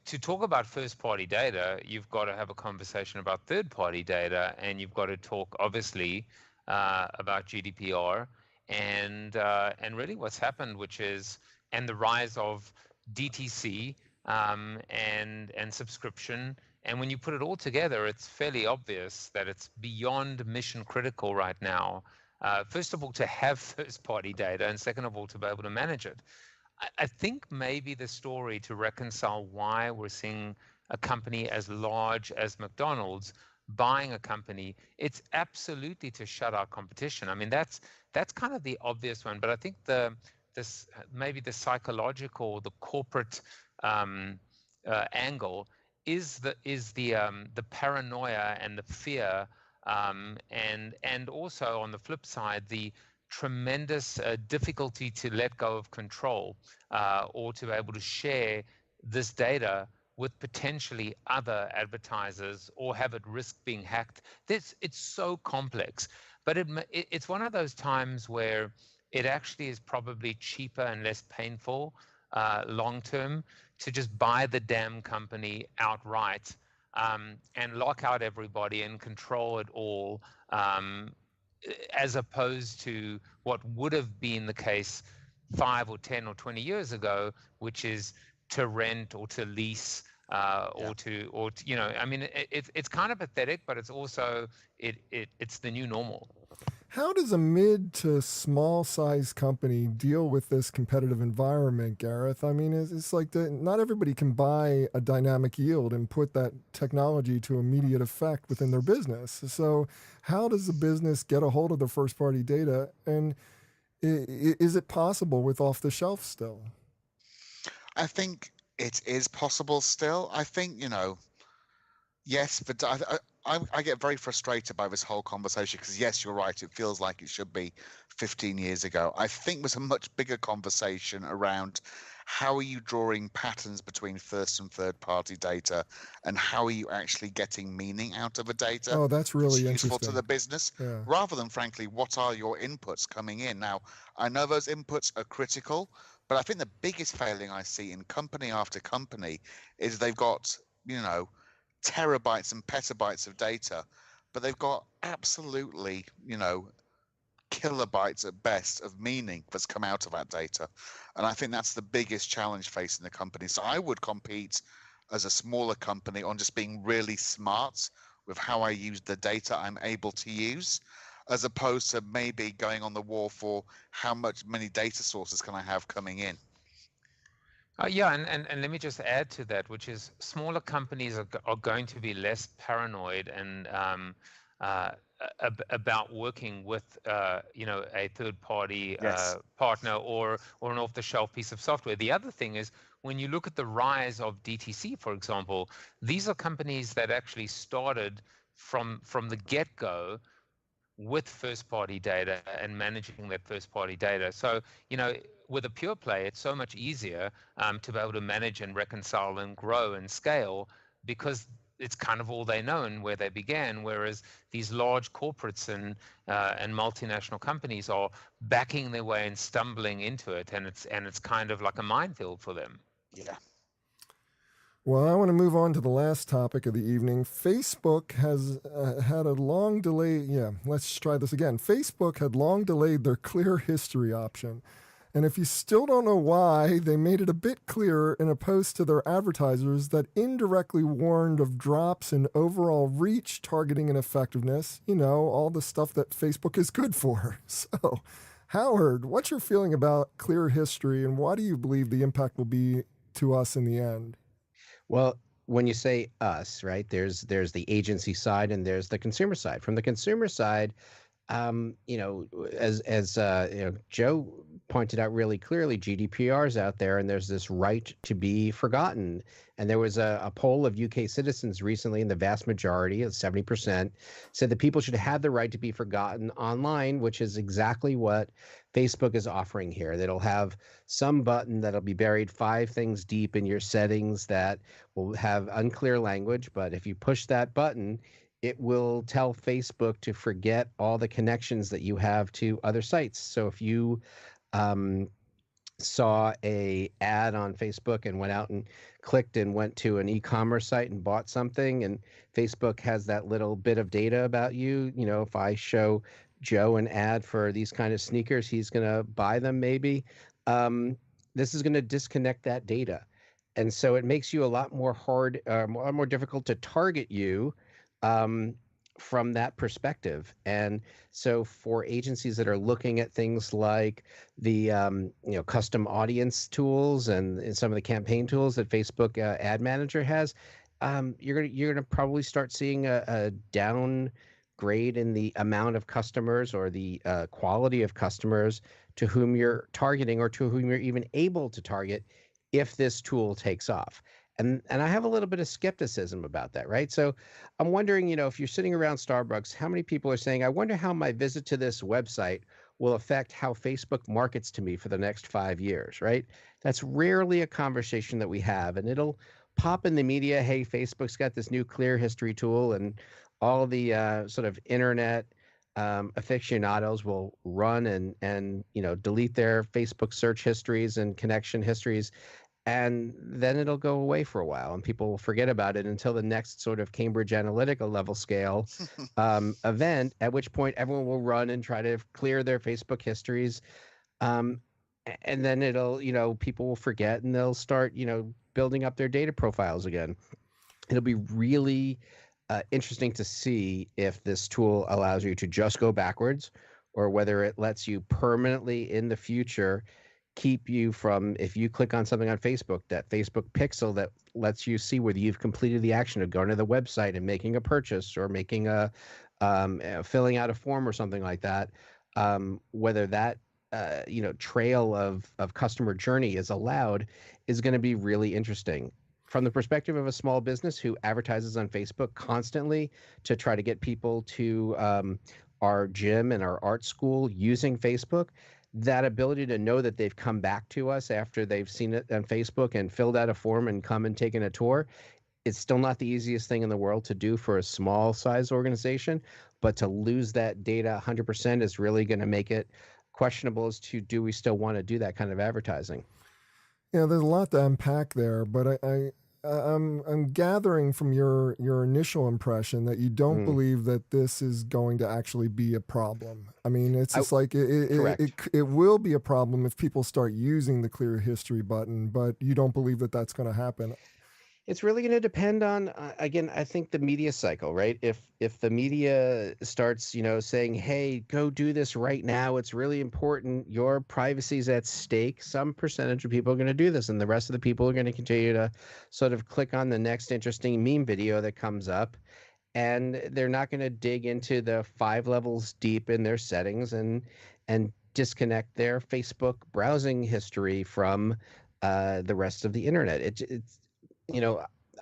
to talk about first-party data, you've got to have a conversation about third-party data, and you've got to talk, obviously, about GDPR and really what's happened, and the rise of DTC, and subscription. And when you put it all together, it's fairly obvious that it's beyond mission critical right now. First of all, to have first party data, and second of all, to be able to manage it. I think maybe the story to reconcile why we're seeing a company as large as McDonald's buying a company, it's absolutely to shut out competition. I mean, that's kind of the obvious one, but I think maybe the psychological, the corporate angle is the paranoia and the fear, and also on the flip side, the tremendous difficulty to let go of control, or to be able to share this data with potentially other advertisers or have it risk being hacked. It's so complex, but it's one of those times where it actually is probably cheaper and less painful long term to just buy the damn company outright, and lock out everybody and control it all, as opposed to what would have been the case 5 or 10 or 20 years ago, which is to rent or to lease, or to I mean, it's kind of pathetic, but it's also it's the new normal. How does a mid to small size company deal with this competitive environment, Gareth? I mean, it's like not everybody can buy a Dynamic Yield and put that technology to immediate effect within their business. So how does the business get a hold of the first party data? And is it possible with off the shelf still? I think it is possible still. I think, yes, but I get very frustrated by this whole conversation because, yes, you're right. It feels like it should be 15 years ago. I think there's a much bigger conversation around how are you drawing patterns between first and third party data, and how are you actually getting meaning out of a data Oh, that's really useful to interesting. the business, Yeah. rather than, frankly, what are your inputs coming in. Now, I know those inputs are critical, but I think the biggest failing I see in company after company is they've got, terabytes and petabytes of data, but they've got absolutely, kilobytes at best of meaning that's come out of that data. And I think that's the biggest challenge facing the company. So I would compete as a smaller company on just being really smart with how I use the data I'm able to use, as opposed to maybe going on the war for many data sources can I have coming in. Yeah, and let me just add to that, which is smaller companies are going to be less paranoid and about working with a third party Yes. partner or an off the shelf piece of software. The other thing is, when you look at the rise of DTC, for example, these are companies that actually started from the get-go with first-party data and managing that first-party data. So, with a pure play, it's so much easier to be able to manage and reconcile and grow and scale, because it's kind of all they know and where they began. Whereas these large corporates and multinational companies are backing their way and stumbling into it, and it's kind of like a minefield for them. Yeah. Well, I want to move on to the last topic of the evening. Facebook has had a long delay. Yeah, let's try this again. Facebook had long delayed their clear history option. And if you still don't know why, they made it a bit clearer in a post to their advertisers that indirectly warned of drops in overall reach, targeting, and effectiveness. All the stuff that Facebook is good for. So, Howard, what's your feeling about clear history, and why do you believe the impact will be to us in the end? Well, when you say us, right, there's the agency side and there's the consumer side. From the consumer side, as Joe pointed out really clearly, GDPR is out there, and there's this right to be forgotten. And there was a poll of UK citizens recently, and the vast majority, 70%, said that people should have the right to be forgotten online, which is exactly what Facebook is offering here. That'll have some button that'll be buried 5 things deep in your settings that will have unclear language, but if you push that button, it will tell Facebook to forget all the connections that you have to other sites. So if you saw a ad on Facebook and went out and clicked and went to an e-commerce site and bought something, and Facebook has that little bit of data about you, if I show Joe an ad for these kind of sneakers, he's going to buy them maybe. This is going to disconnect that data. And so it makes you a lot more more difficult to target you from that perspective. And so for agencies that are looking at things like the custom audience tools and some of the campaign tools that Facebook Ad Manager has, you're gonna probably start seeing a downgrade in the amount of customers or the quality of customers to whom you're targeting or to whom you're even able to target if this tool takes off. And I have a little bit of skepticism about that, right? So I'm wondering, if you're sitting around Starbucks, how many people are saying, I wonder how my visit to this website will affect how Facebook markets to me for the next 5 years, right? That's rarely a conversation that we have. And it'll pop in the media, hey, Facebook's got this new clear history tool, and all the sort of internet aficionados will run and delete their Facebook search histories and connection histories, and then it'll go away for a while, and people will forget about it until the next sort of Cambridge Analytica level scale event, at which point everyone will run and try to clear their Facebook histories. And then people will forget, and they'll start, building up their data profiles again. It'll be really interesting to see if this tool allows you to just go backwards, or whether it lets you permanently in the future keep you from, if you click on something on Facebook, that Facebook pixel that lets you see whether you've completed the action of going to the website and making a purchase or making filling out a form or something like that, whether that trail of customer journey is allowed, is going to be really interesting. from the perspective of a small business who advertises on Facebook constantly to try to get people to our gym and our art school using Facebook, that ability to know that they've come back to us after they've seen it on Facebook and filled out a form and come and taken a tour, it's still not the easiest thing in the world to do for a small size organization, but to lose that data 100% is really going to make it questionable as to, do we still want to do that kind of advertising? Yeah, there's a lot to unpack there, but I'm gathering from your initial impression that you don't believe that this is going to actually be a problem. I mean, it's just like it will be a problem if people start using the clear history button, but you don't believe that that's going to happen. It's really going to depend on, again, I think the media cycle, right? If the media starts, saying, hey, go do this right now, it's really important, your privacy is at stake, some percentage of people are going to do this, and the rest of the people are going to continue to sort of click on the next interesting meme video that comes up, and they're not going to dig into the 5 levels deep in their settings and disconnect their Facebook browsing history from the rest of the internet. It's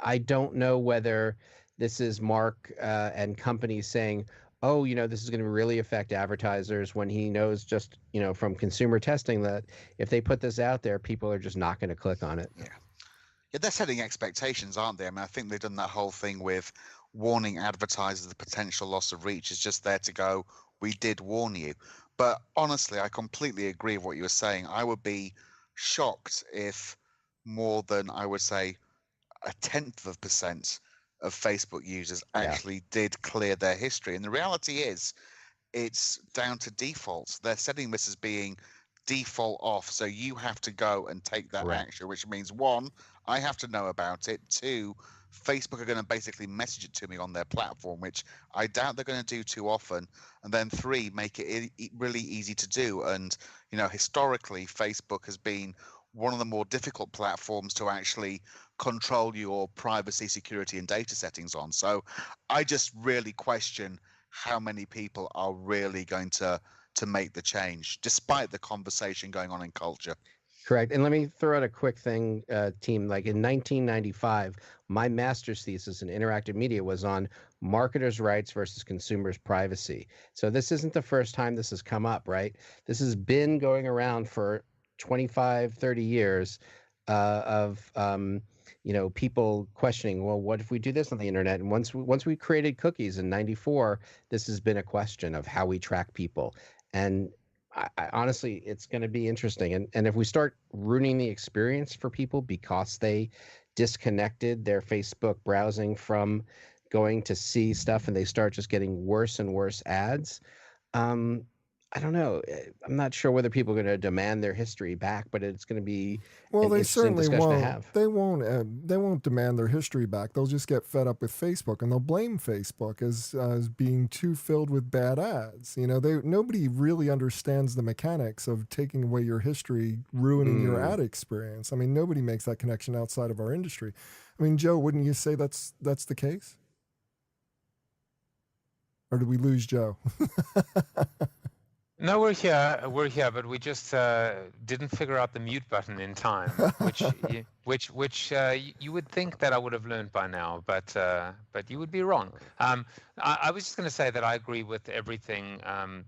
I don't know whether this is Mark and companies saying, oh, this is going to really affect advertisers, when he knows just, from consumer testing that if they put this out there, people are just not going to click on it. Yeah, they're setting expectations, aren't they? I mean, I think they've done that whole thing with warning advertisers the potential loss of reach is just there to go, we did warn you. But honestly, I completely agree with what you were saying. I would be shocked if more than, I would say, 0.1% of Facebook users actually did clear their history. And the reality is, it's down to defaults. They're setting this as being default off. So you have to go and take that action, which means, 1, I have to know about it. 2, Facebook are going to basically message it to me on their platform, which I doubt they're going to do too often. And then 3, make it really easy to do. And, historically, Facebook has been one of the more difficult platforms to actually control your privacy, security, and data settings on. So I just really question how many people are really going to make the change, despite the conversation going on in culture. Correct. And let me throw out a quick thing, team. Like in 1995, my master's thesis in interactive media was on marketers' rights versus consumers' privacy. So this isn't the first time this has come up, right? This has been going around for 25, 30 years of people questioning, well, what if we do this on the internet? And once we created cookies in 94, this has been a question of how we track people. And I honestly, it's going to be interesting. And if we start ruining the experience for people because they disconnected their Facebook browsing from going to see stuff, and they start just getting worse and worse ads, I don't know. I'm not sure whether people are going to demand their history back, but it's going to be an interesting discussion to have. They won't demand their history back. They'll just get fed up with Facebook, and they'll blame Facebook as being too filled with bad ads. Nobody really understands the mechanics of taking away your history, ruining your ad experience. I mean, nobody makes that connection outside of our industry. I mean, Joe, wouldn't you say that's the case? Or did we lose Joe? No, we're here, but we just didn't figure out the mute button in time, which you would think that I would have learned by now, but you would be wrong. I was just going to say that I agree with everything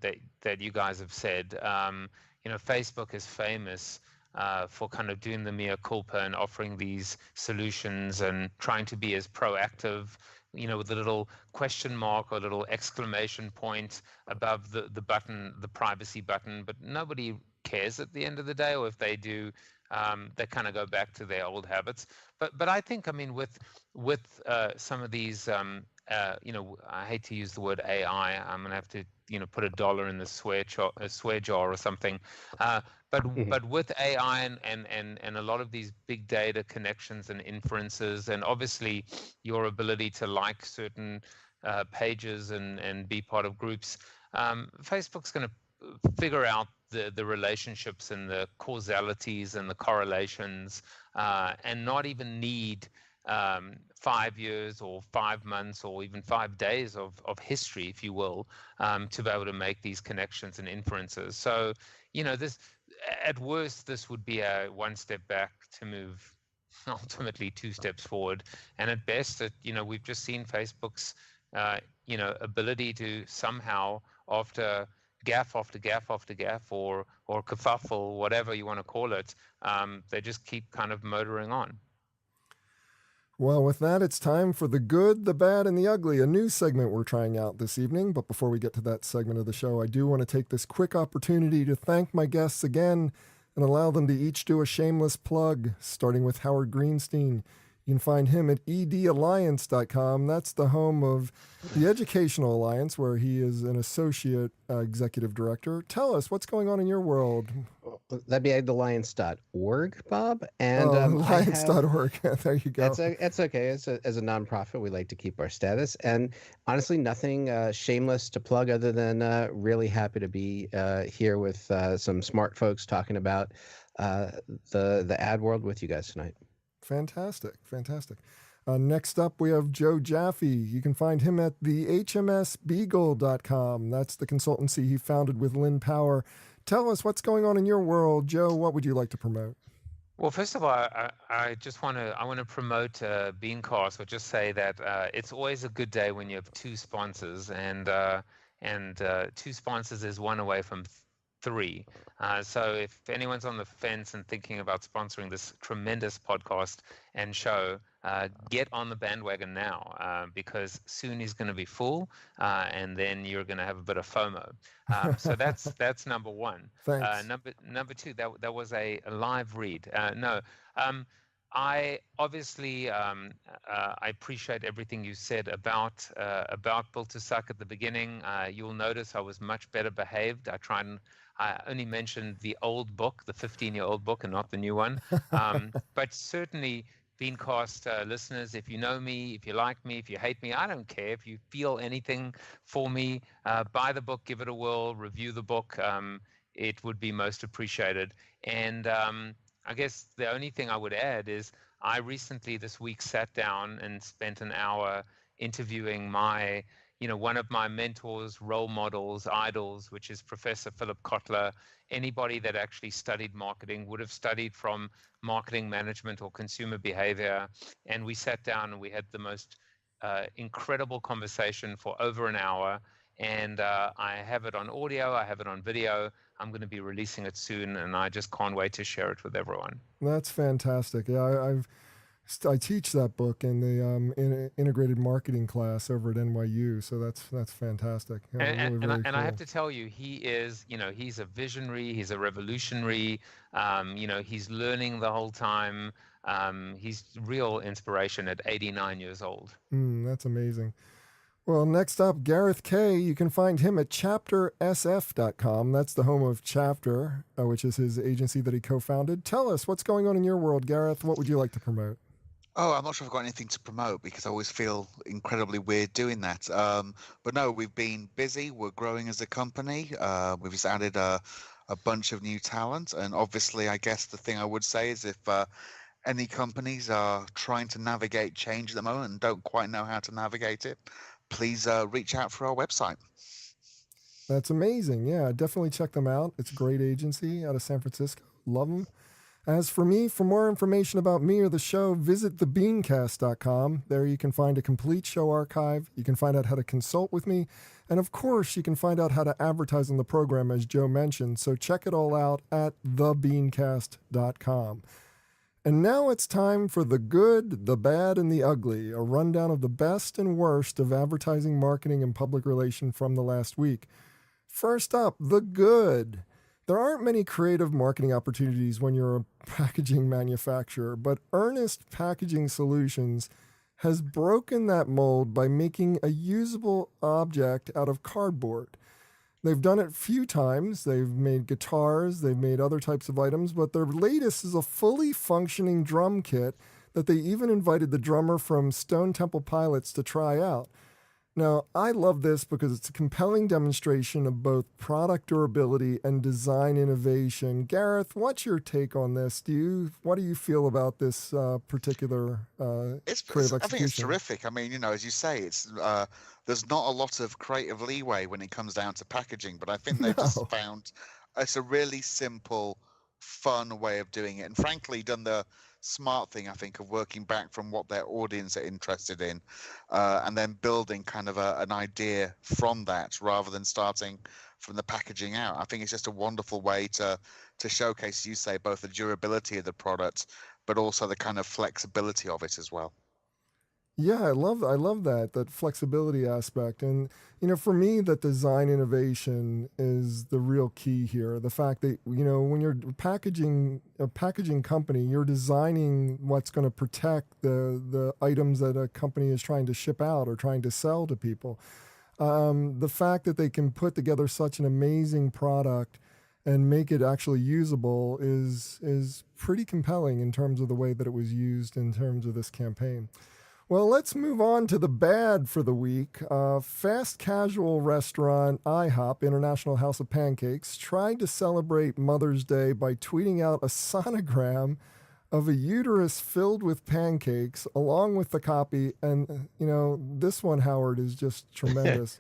that you guys have said. Facebook is famous for kind of doing the mea culpa and offering these solutions and trying to be as proactive, with a little question mark or a little exclamation point above the button, the privacy button, but nobody cares at the end of the day, or if they do, they kind of go back to their old habits. But I think, I mean, with some of these, I hate to use the word AI. I'm gonna have to, put $1 in the swear jar or something. But with AI and a lot of these big data connections and inferences, and obviously your ability to like certain pages and be part of groups, Facebook's going to figure out the relationships and the causalities and the correlations, and not even need 5 years or 5 months or even 5 days of history, if you will, to be able to make these connections and inferences. So, this, at worst, this would be a one step back to move ultimately 2 steps forward. And at best, we've just seen Facebook's ability to somehow, after gaffe after gaffe after gaffe, or kerfuffle, whatever you want to call it, they just keep kind of motoring on. Well, with that, it's time for the good, the bad, and the ugly, a new segment we're trying out this evening. But before we get to that segment of the show, I do want to take this quick opportunity to thank my guests again and allow them to each do a shameless plug, starting with Howard Greenstein. You can find him at edalliance.com. That's the home of the Educational Alliance, where he is an associate executive director. Tell us, what's going on in your world? That'd be edalliance.org, Bob. And alliance.org. There you go. That's okay. As a nonprofit, we like to keep our status. And honestly, nothing shameless to plug other than really happy to be here with some smart folks talking about the ad world with you guys tonight. Fantastic. Next up, we have Joe Jaffe. You can find him at the hmsbeagle.com. That's the consultancy he founded with Lynn Power. Tell us what's going on in your world. Joe, what would you like to promote? Well, first of all, I want to promote BeanCast, or just say that it's always a good day when you have 2 sponsors, and 2 sponsors is one away from 3. So if anyone's on the fence and thinking about sponsoring this tremendous podcast and show, get on the bandwagon now, because soon he's going to be full, and then you're going to have a bit of FOMO. So that's number 1. Thanks. Number 2, that was a live read. I obviously I appreciate everything you said about Built to Suck at the beginning. You'll notice I was much better behaved. I only mentioned the old book, the 15-year-old book, and not the new one. But certainly, BeanCast listeners, if you know me, if you like me, if you hate me, I don't care. If you feel anything for me, buy the book, give it a whirl, review the book. It would be most appreciated. And I guess the only thing I would add is I recently this week sat down and spent an hour interviewing one of my mentors, role models, idols, which is Professor Philip Kotler. Anybody that actually studied marketing would have studied from marketing management or consumer behavior. And we sat down and we had the most incredible conversation for over an hour. And I have it on audio, I have it on video. I'm going to be releasing it soon, and I just can't wait to share it with everyone. That's fantastic. Yeah, I teach that book in the integrated marketing class over at NYU, so that's fantastic. Yeah, and really I cool. have to tell you, he is, he's a visionary, he's a revolutionary. He's learning the whole time. He's real inspiration at 89 years old. That's amazing. Well, next up, Gareth Kay. You can find him at chaptersf.com. That's the home of Chapter, which is his agency that he co-founded. Tell us, what's going on in your world, Gareth? What would you like to promote? Oh, I'm not sure I've got anything to promote because I always feel incredibly weird doing that. But no, we've been busy. We're growing as a company. We've just added a bunch of new talent. And obviously, I guess the thing I would say is if any companies are trying to navigate change at the moment and don't quite know how to navigate it, please reach out for our website. That's amazing. Yeah, definitely check them out. It's a great agency out of San Francisco. Love them. As for me, for more information about me or the show, visit thebeancast.com. There you can find a complete show archive. You can find out how to consult with me. And of course, you can find out how to advertise on the program, as Joe mentioned. So check it all out at thebeancast.com. And now it's time for the good, the bad, and the ugly, a rundown of the best and worst of advertising, marketing, and public relation from the last week. First up, the good. There aren't many creative marketing opportunities when you're a packaging manufacturer, but Earnest Packaging Solutions has broken that mold by making a usable object out of cardboard. They've done it a few times. They've made guitars, they've made other types of items, but their latest is a fully functioning drum kit that they even invited the drummer from Stone Temple Pilots to try out. Now, I love this because it's a compelling demonstration of both product durability and design innovation. Gareth, what's your take on this? What do you feel about this particular creative execution? I think it's terrific. I mean, as you say, it's there's not a lot of creative leeway when it comes down to packaging, but I think they've just found it's a really simple, fun way of doing it, and frankly, done the smart thing, I think, of working back from what their audience are interested in, and then building kind of an idea from that rather than starting from the packaging out. I think it's just a wonderful way to showcase, you say, both the durability of the product, but also the kind of flexibility of it as well. Yeah, I love that flexibility aspect. And for me, that design innovation is the real key here. The fact that when you're packaging a packaging company, you're designing what's going to protect the items that a company is trying to ship out or trying to sell to people. The fact that they can put together such an amazing product and make it actually usable is pretty compelling in terms of the way that it was used in terms of this campaign. Well, let's move on to the bad for the week. Fast casual restaurant IHOP, International House of Pancakes, tried to celebrate Mother's Day by tweeting out a sonogram of a uterus filled with pancakes along with the copy. And, this one, Howard, is just tremendous.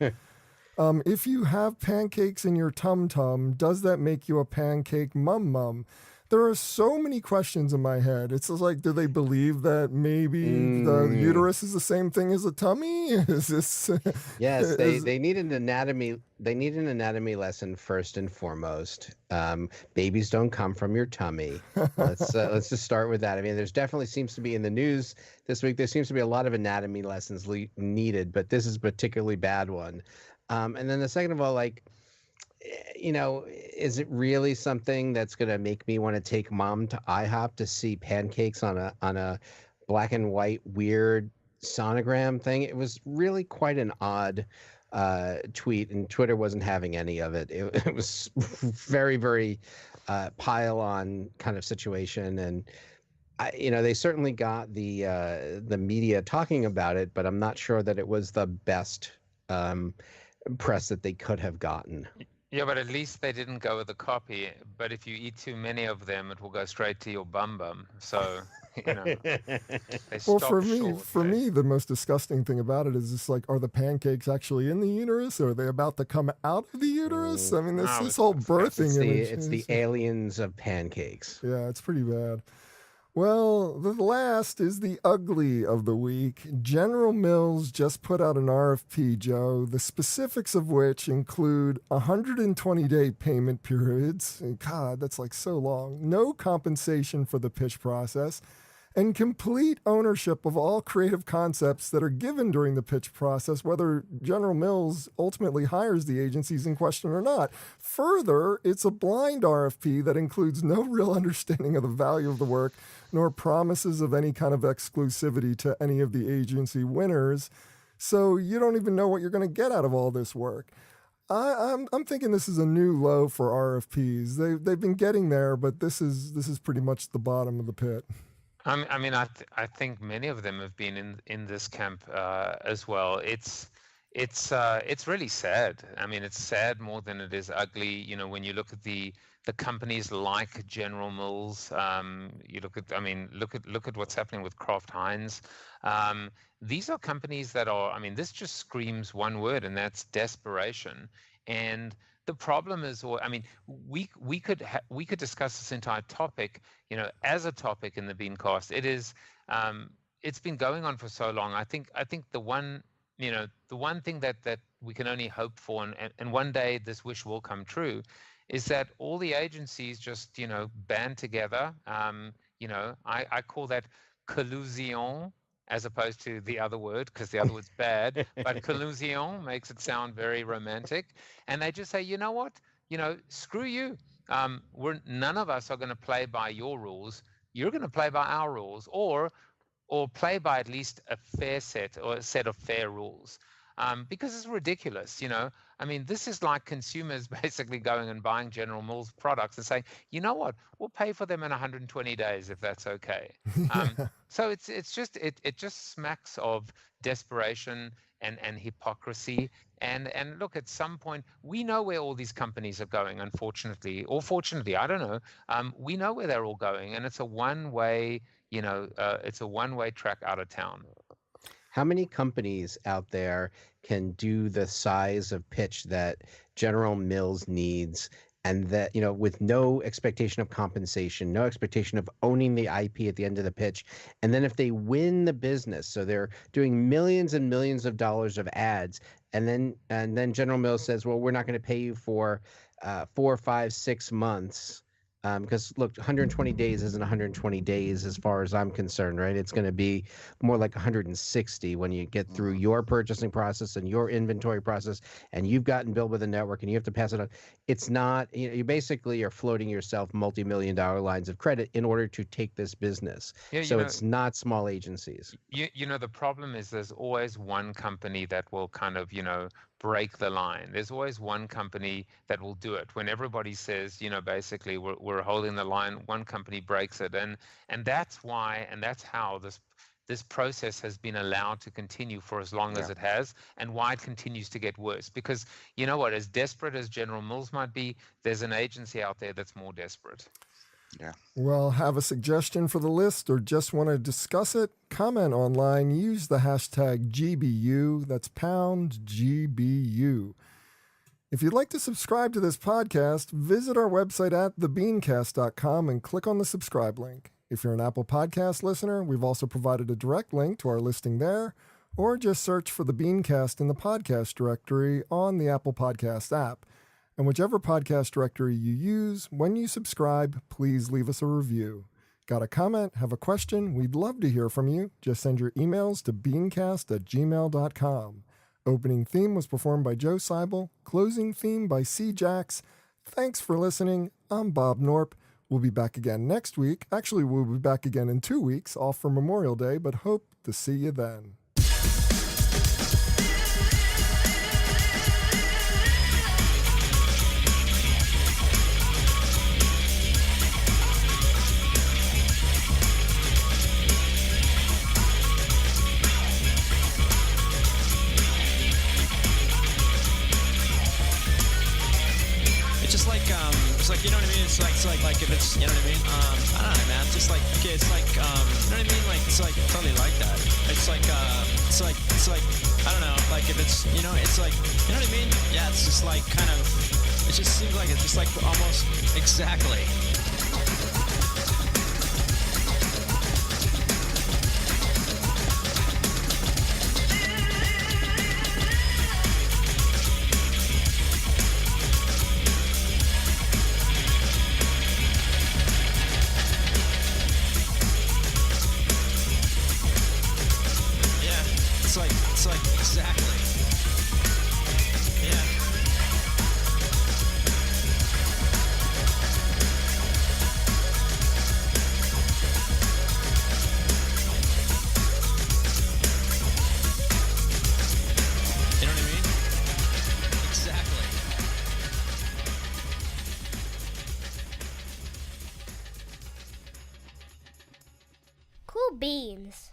If you have pancakes in your tum-tum, does that make you a pancake mum-mum? There are so many questions in my head. It's just like, do they believe that maybe the uterus is the same thing as a tummy? Is this? Yes, they need an anatomy. They need an anatomy lesson first and foremost. Babies don't come from your tummy. Let's just start with that. I mean, there's definitely seems to be in the news this week. There seems to be a lot of anatomy lessons needed, but this is a particularly bad one. And then the second of all, like, is it really something that's going to make me want to take mom to IHOP to see pancakes on a black and white weird sonogram thing? It was really quite an odd tweet, and Twitter wasn't having any of it. It was very, very pile on kind of situation, and they certainly got the media talking about it, but I'm not sure that it was the best press that they could have gotten. Yeah, but at least they didn't go with the copy. But if you eat too many of them, it will go straight to your bum bum. So, they Well, stopped short. for me, the most disgusting thing about it is just like, are the pancakes actually in the uterus, or are they about to come out of the uterus? I mean, this whole birthing image. It's the aliens of pancakes. Yeah, it's pretty bad. Well, the last is the ugly of the week. General Mills just put out an RFP, Joe, the specifics of which include 120-day payment periods. God, that's like so long. No compensation for the pitch process, and complete ownership of all creative concepts that are given during the pitch process, whether General Mills ultimately hires the agencies in question or not. Further, it's a blind RFP that includes no real understanding of the value of the work, nor promises of any kind of exclusivity to any of the agency winners. So you don't even know what you're going to get out of all this work. I'm thinking this is a new low for RFPs. They've been getting there, but this is pretty much the bottom of the pit. I think many of them have been in this camp as well. It's really sad. I mean, it's sad more than it is ugly. When you look at the companies like General Mills, you look at what's happening with Kraft Heinz. These are companies that are. I mean, this just screams one word, and that's desperation. And the problem is, we could discuss this entire topic, as a topic in the BeanCast. It's been going on for so long. I think the one thing that we can only hope for, and one day this wish will come true, is that all the agencies just band together. I call that collusion, as opposed to the other word, because the other word's bad, but collusion makes it sound very romantic. And they just say, you know what, screw you. None of us are going to play by your rules. You're going to play by our rules, or play by at least a fair set, or a set of fair rules. Because it's ridiculous, this is like consumers basically going and buying General Mills products and saying, you know what, we'll pay for them in 120 days if that's okay. So it just smacks of desperation and hypocrisy. And look, at some point, we know where all these companies are going, unfortunately, or fortunately, I don't know. We know where they're all going, and it's a one-way, it's a one-way track out of town. How many companies out there can do the size of pitch that General Mills needs and that, with no expectation of compensation, no expectation of owning the IP at the end of the pitch. And then if they win the business, so they're doing millions and millions of dollars of ads, and then General Mills says, well, we're not going to pay you for 4, 5, 6 months. Because look, 120 days isn't 120 days as far as I'm concerned, right? It's going to be more like 160 when you get through your purchasing process and your inventory process, and you've gotten billed with a network and you have to pass it on. It's not, you basically are floating yourself multi-million-dollar lines of credit in order to take this business. Yeah, so it's not small agencies. The problem is there's always one company that will kind of, break the line. There's always one company that will do it. When everybody says, basically we're holding the line, one company breaks it. And that's why, and that's how this process has been allowed to continue for as long as it has, and why it continues to get worse. Because you know what, as desperate as General Mills might be, there's an agency out there that's more desperate. Yeah. Well, have a suggestion for the list or just want to discuss it? Comment online. Use the hashtag GBU. That's pound GBU. If you'd like to subscribe to this podcast, visit our website at thebeancast.com and click on the subscribe link. If you're an Apple Podcast listener, we've also provided a direct link to our listing there, or just search for the BeanCast in the podcast directory on the Apple Podcast app. And whichever podcast directory you use, when you subscribe, please leave us a review. Got a comment? Have a question? We'd love to hear from you. Just send your emails to beancast@gmail.com. Opening theme was performed by Joe Seibel. Closing theme by C. Jax. Thanks for listening. I'm Bob Norp. We'll be back again next week. Actually, we'll be back again in 2 weeks, off for Memorial Day, but hope to see you then. Like if it's, you know what I mean? I don't know, man. Just like, okay, it's like, you know what I mean? Like, it's like totally like that. It's like, I don't know, like if it's, it's like, you know what I mean? Yeah, it's just like kind of, it just seems like it's just like almost exactly. It's like exactly. Yeah. You know what I mean? Exactly. Cool beans.